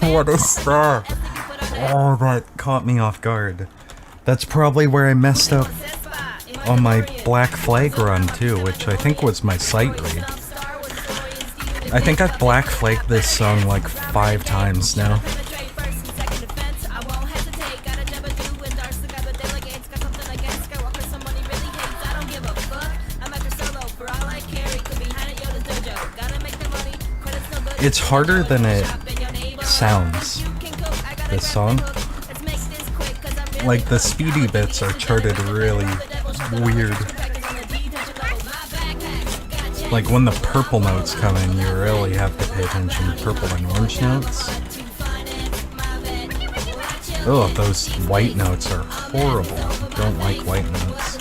What is that? Oh, that caught me off guard. That's probably where I messed up on my Black Flag run too, which I think was my sight read. I think I've Black Flagged this song like 5 times now. It's harder than it sounds, this song. Like, the speedy bits are charted really weird. Like, when the purple notes come in, you really have to pay attention to purple and orange notes. Oh, those white notes are horrible. Don't like white notes.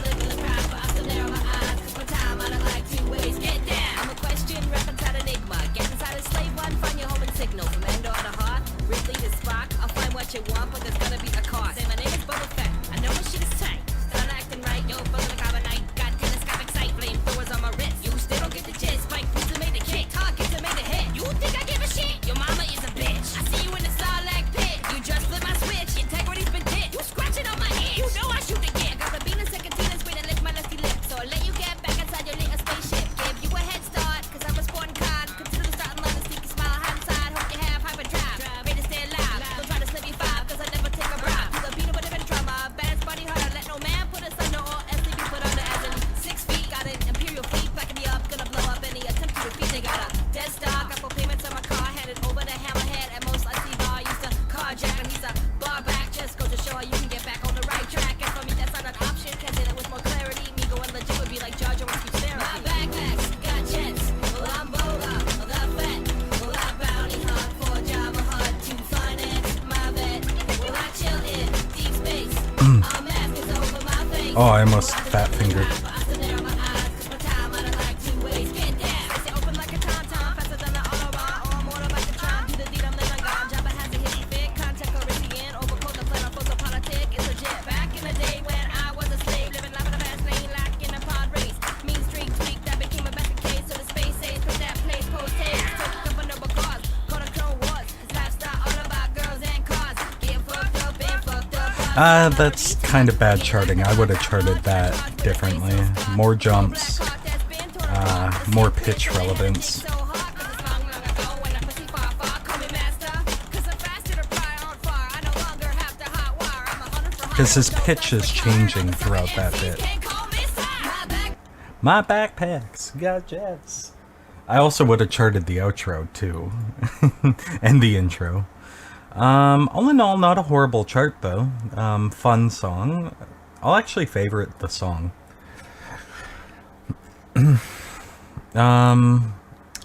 Oh, I almost fat fingered. That's kind of bad charting. I would have charted that differently. More jumps, more pitch relevance. because his pitch is changing throughout that bit. My backpacks got jets. I also would have charted the outro too, and the intro. All in all, not a horrible chart though. Fun song. I'll actually favorite the song.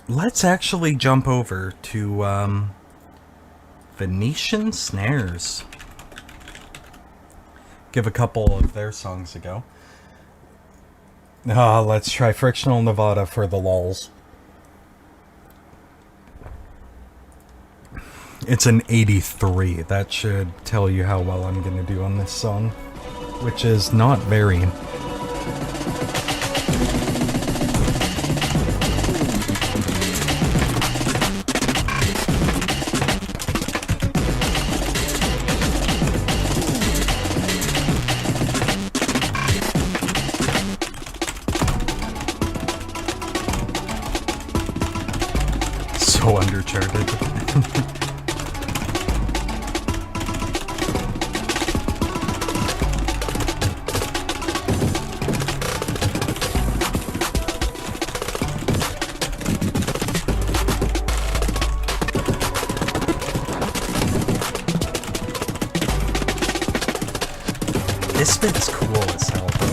Let's actually jump over to Venetian Snares. Give a couple of their songs a go. Let's try Frictional Nevada for the lulz. It's an 83. That should tell you how well I'm gonna do on this song, which is not very. So undercharted. This bit's cool as hell, though.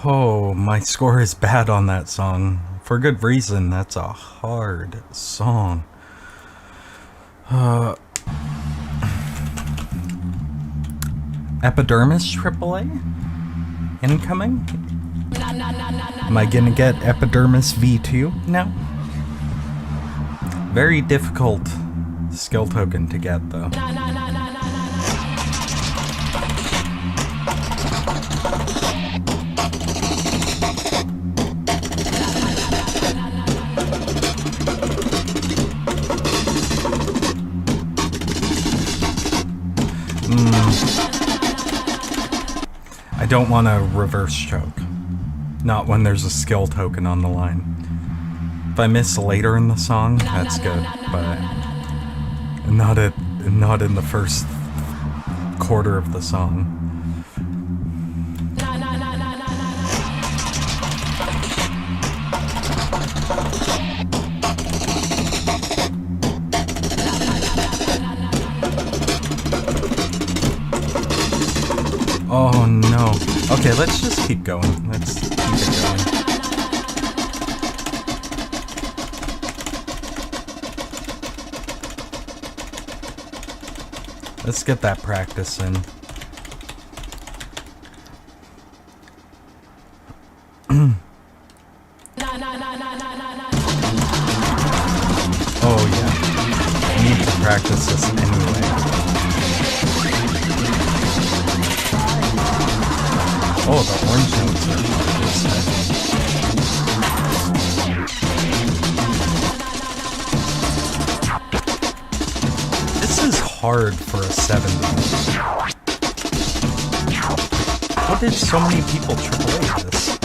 Oh, my score is bad on that song. For good reason, that's a hard song. Epidermis AAA? Incoming? Am I gonna get Epidermis V2 now? Very difficult skill token to get, though. I don't want to reverse choke. Not when there's a skill token on the line. If I miss later in the song, that's good, but not in the first quarter of the song. Oh no. Okay, let's just keep going. Let's keep it going. Let's get that practice in. Oh yeah. I need to practice this anyway. Oh, the orange notes are good. This is hard for a 70. How did so many people AAA this?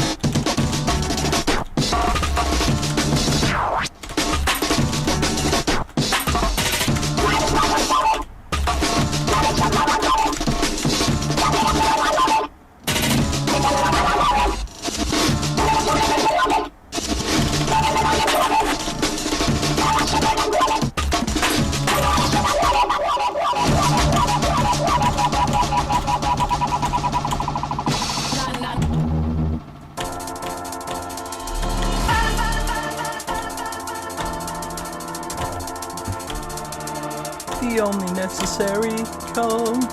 The only necessary code.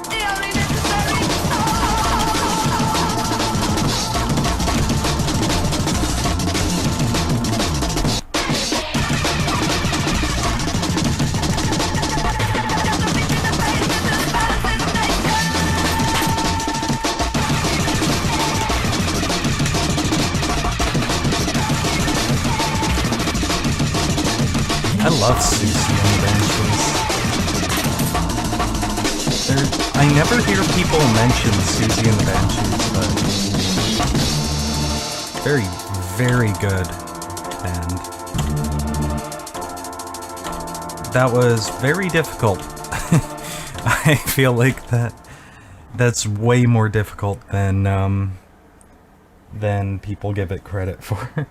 I love Susie and the Banshees. I never hear people mention Susie and the Banshees, but very, very good band. That was very difficult. I feel like that's way more difficult than people give it credit for.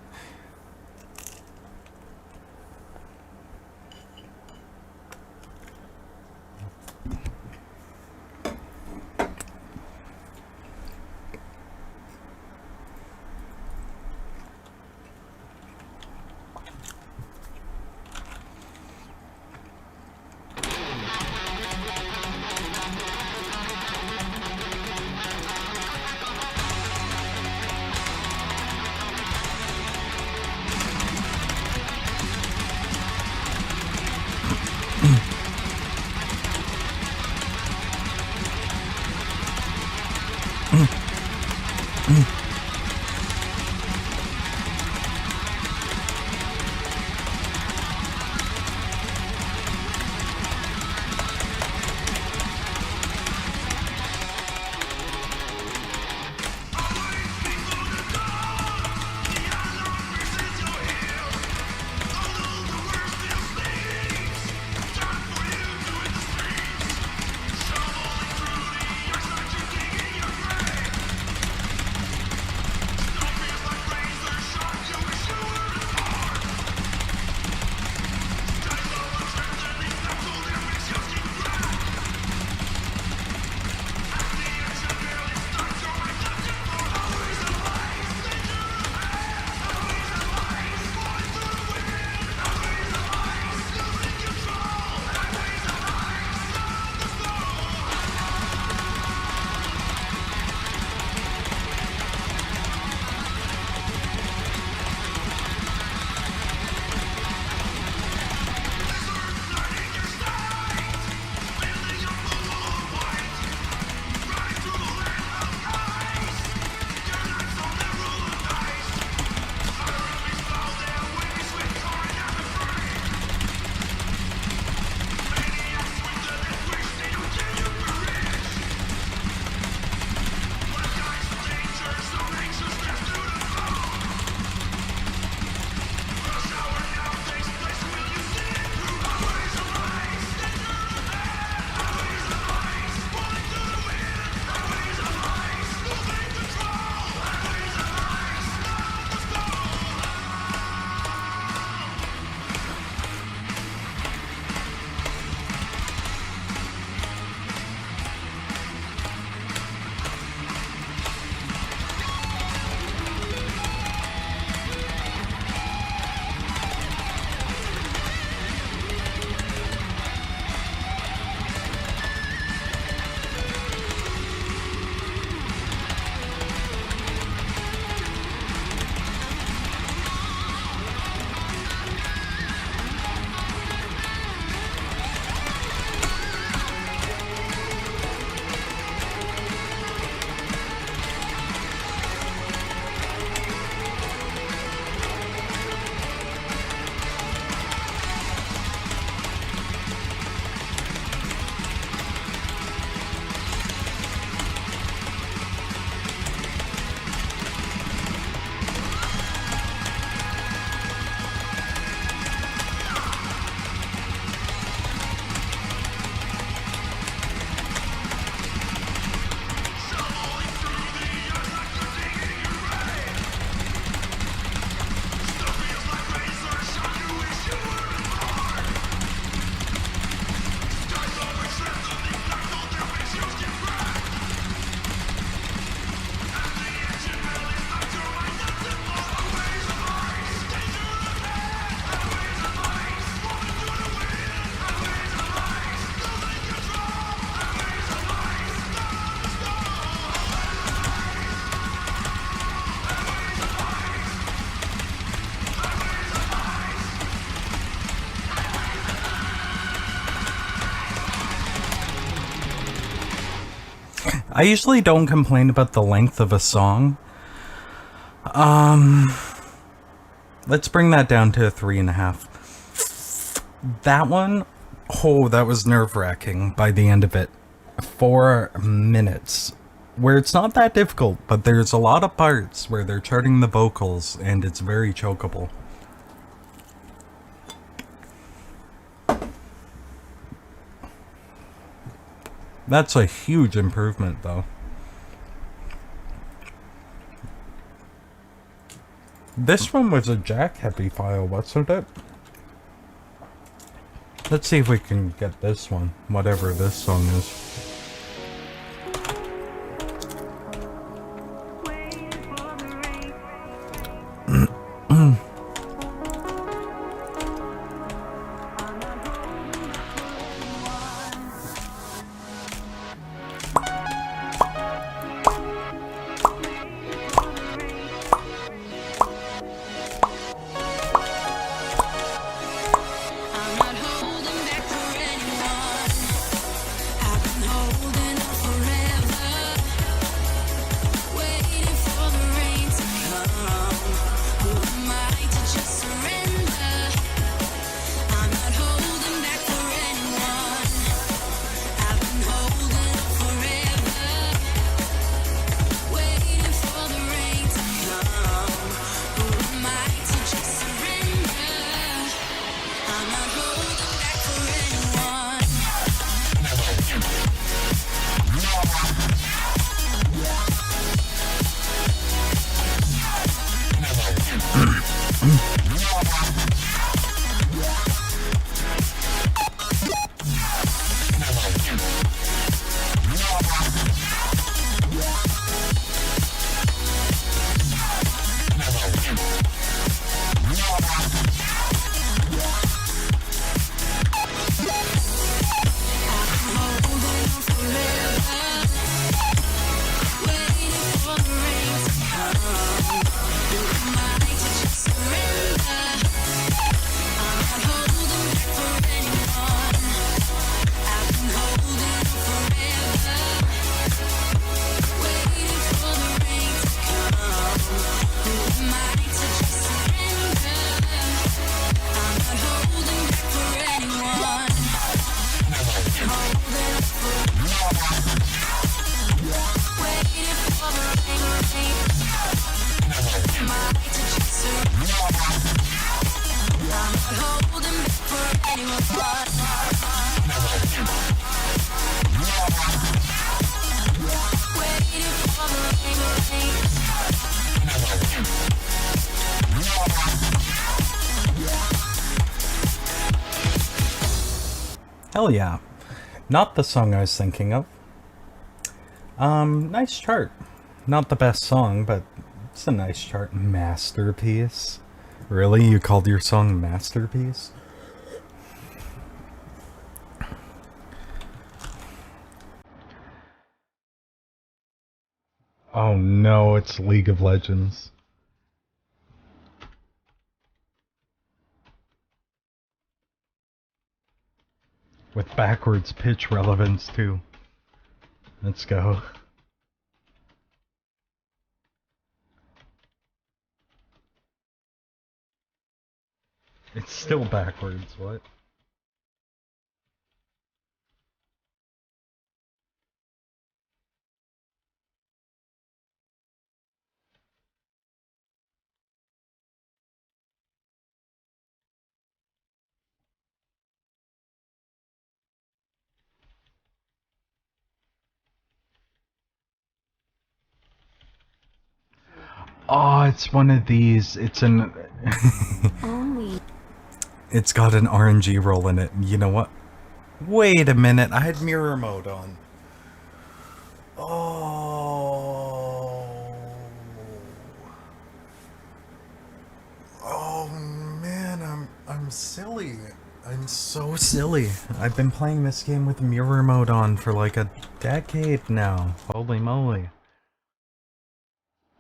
I usually don't complain about the length of a song. Let's bring that down to a 3.5. That one, oh, that was nerve-wracking by the end of it. 4 minutes. Where it's not that difficult, but there's a lot of parts where they're charting the vocals, and it's very chokeable. That's a huge improvement, though. This one was a jack-heavy file, wasn't it? Let's see if we can get this one, whatever this song is. Hell yeah. Not the song I was thinking of. Nice chart. Not the best song, but it's a nice chart. Masterpiece. Really? You called your song Masterpiece? Oh no, it's League of Legends. With backwards pitch relevance, too. Let's go. It's still backwards, what? Oh, it's one of these. It's an... It's got an RNG roll in it. You know what? Wait a minute. I had mirror mode on. Oh. Oh man, I'm silly. I'm so silly. I've been playing this game with mirror mode on for like a decade now. Holy moly.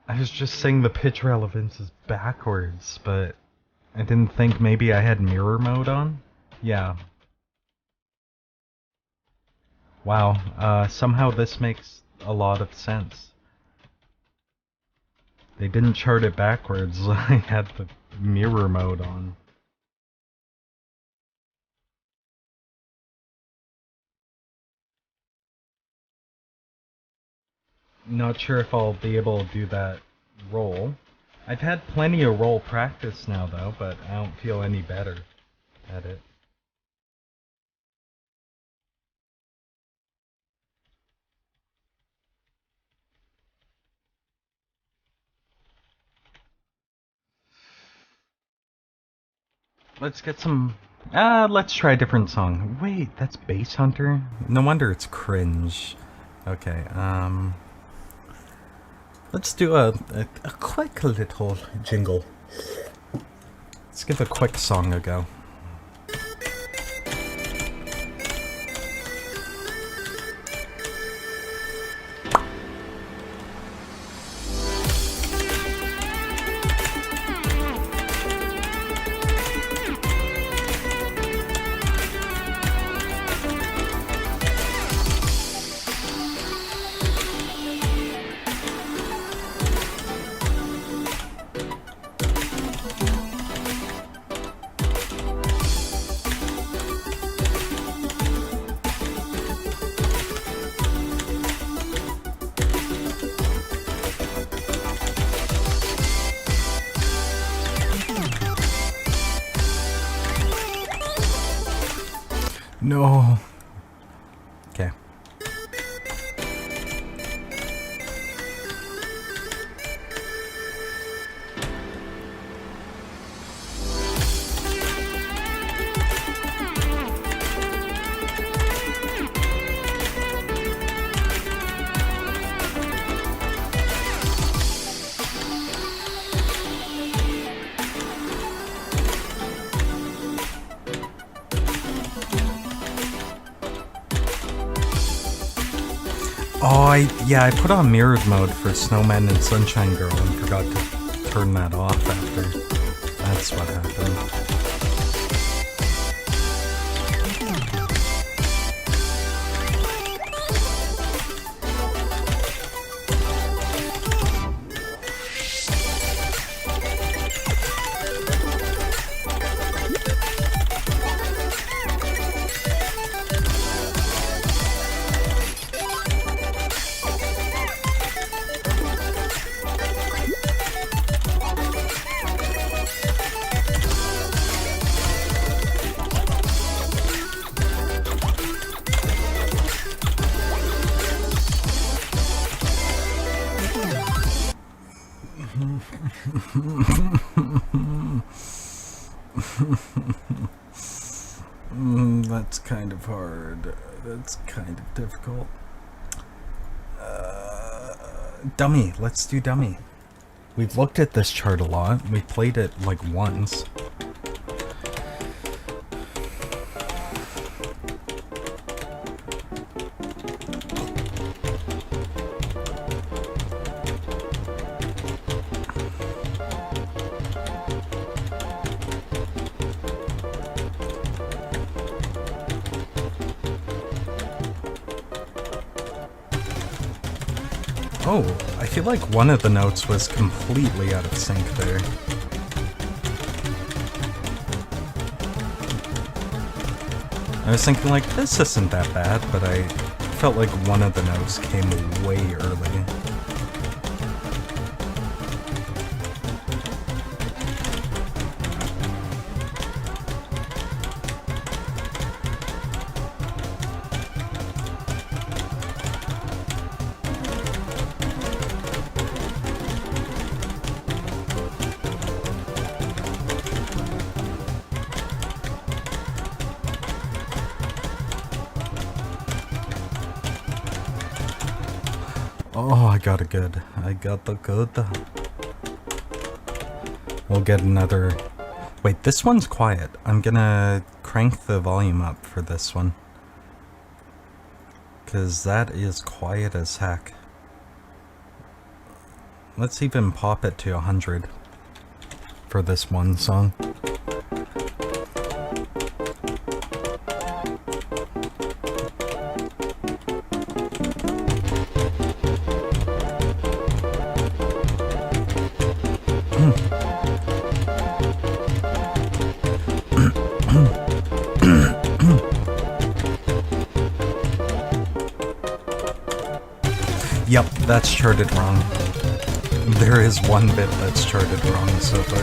I was just saying the pitch relevance is backwards, but I didn't think maybe I had mirror mode on? Yeah. Wow, somehow this makes a lot of sense. They didn't chart it backwards. I had the mirror mode on. Not sure if I'll be able to do that roll. I've had plenty of roll practice now though, but I don't feel any better at it. Let's get some... let's try a different song. Wait, that's Bass Hunter? No wonder it's cringe. Okay, let's do a quick little jingle. Let's give a quick song a go. No. Okay. Oh, I put on mirrored mode for Snowman and Sunshine Girl and forgot to turn that off after. That's what happened. That's kind of hard. That's kind of difficult. Dummy. Let's do Dummy. We've looked at this chart a lot. We played it like once. Oh, I feel like one of the notes was completely out of sync there. I was thinking like, this isn't that bad, but I felt like one of the notes came way early. Oh, I got a good. I got the good. We'll get another... Wait, this one's quiet. I'm gonna crank the volume up for this one. Because that is quiet as heck. Let's even pop it to 100 for this one song. that's charted wrong. There is one bit that's charted wrong so far.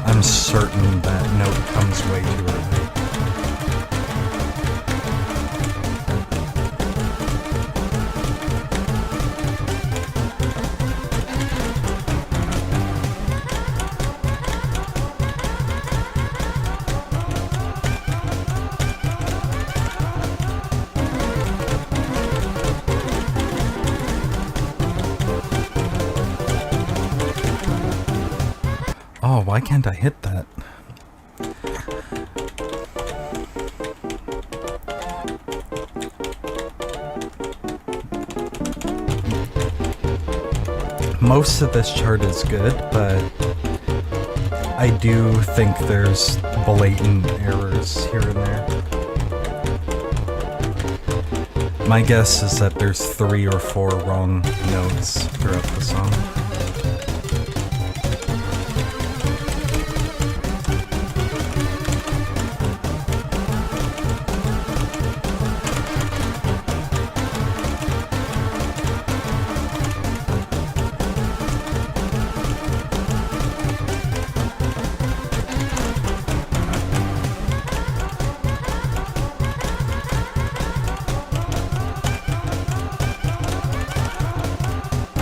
I'm certain that note comes way too early. Oh, why can't I hit that? Most of this chart is good, but I do think there's blatant errors here and there. My guess is that there's 3 or 4 wrong notes throughout the song.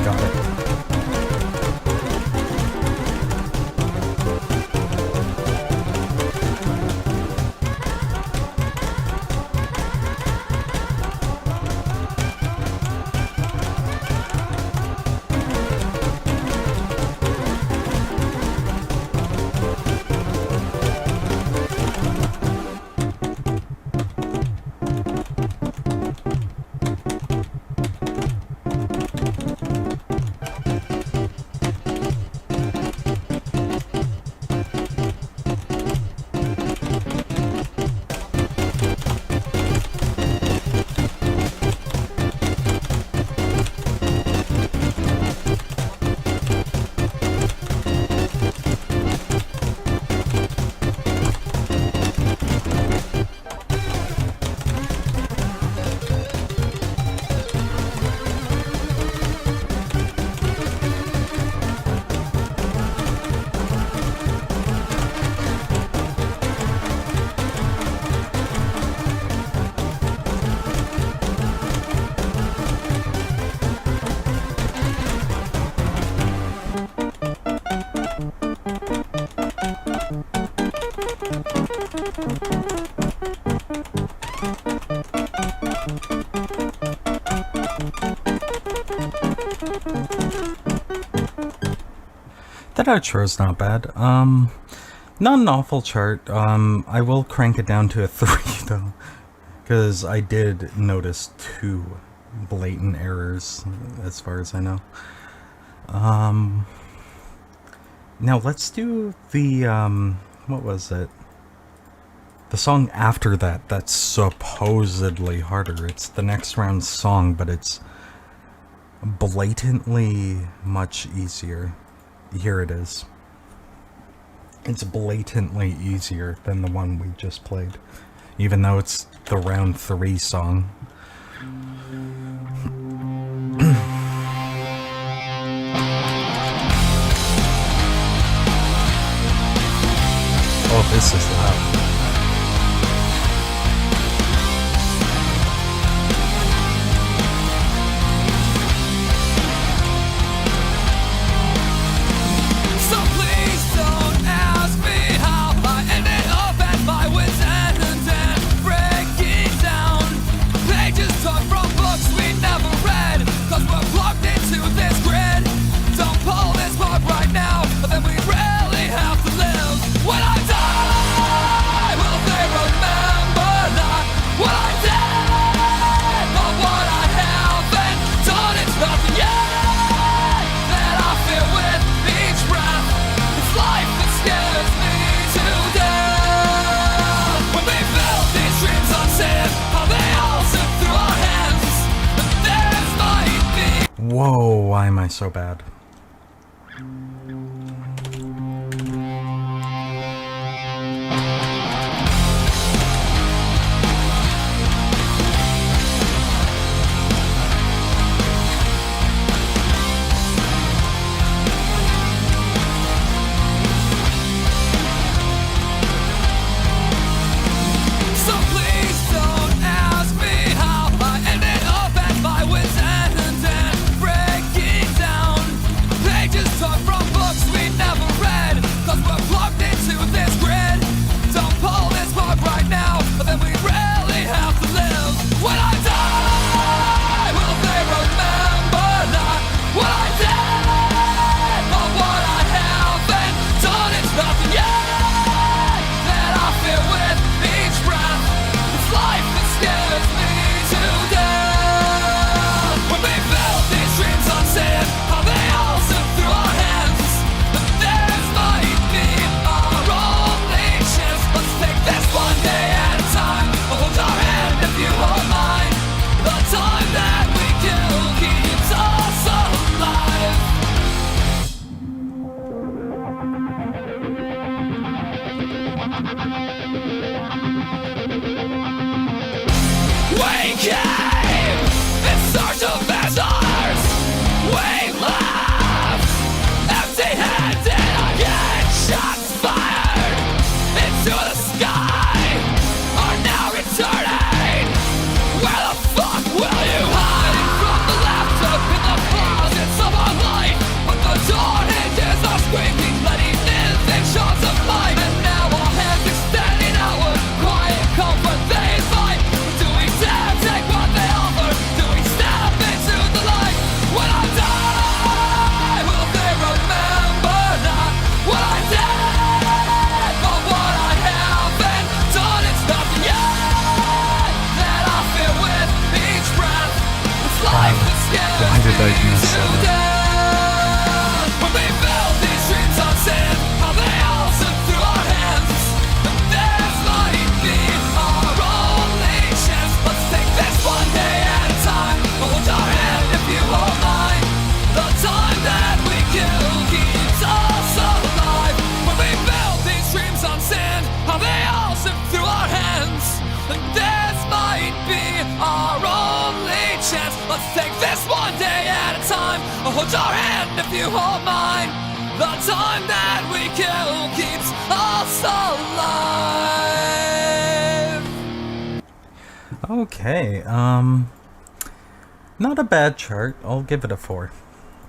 Got it. That outro's not bad. Not an awful chart. I will crank it down to a 3 though, because I did notice 2 blatant errors as far as I know. Now let's do the what was it? The song after that that's supposedly harder. It's the next round's song, but it's blatantly much easier. Here it is. It's blatantly easier than the one we just played, even though it's the round 3 song. Oh, this is loud. Whoa, why am I so bad? brightness of it. When we build these dreams on sand, how they all slip through our hands. And this might be our only chance. Let's take this one day at a time. Hold your hand if you hold mine. The time that we kill keeps us alive. When we build these dreams on sand, how they all slip through our hands. And this might be our only chance. Let's take this one day at a time. Hold your hand if you hold mine. The time that we kill keeps us alive. Okay, not a bad chart. I'll give it a 4.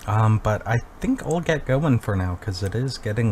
But I think I'll get going for now, because it is getting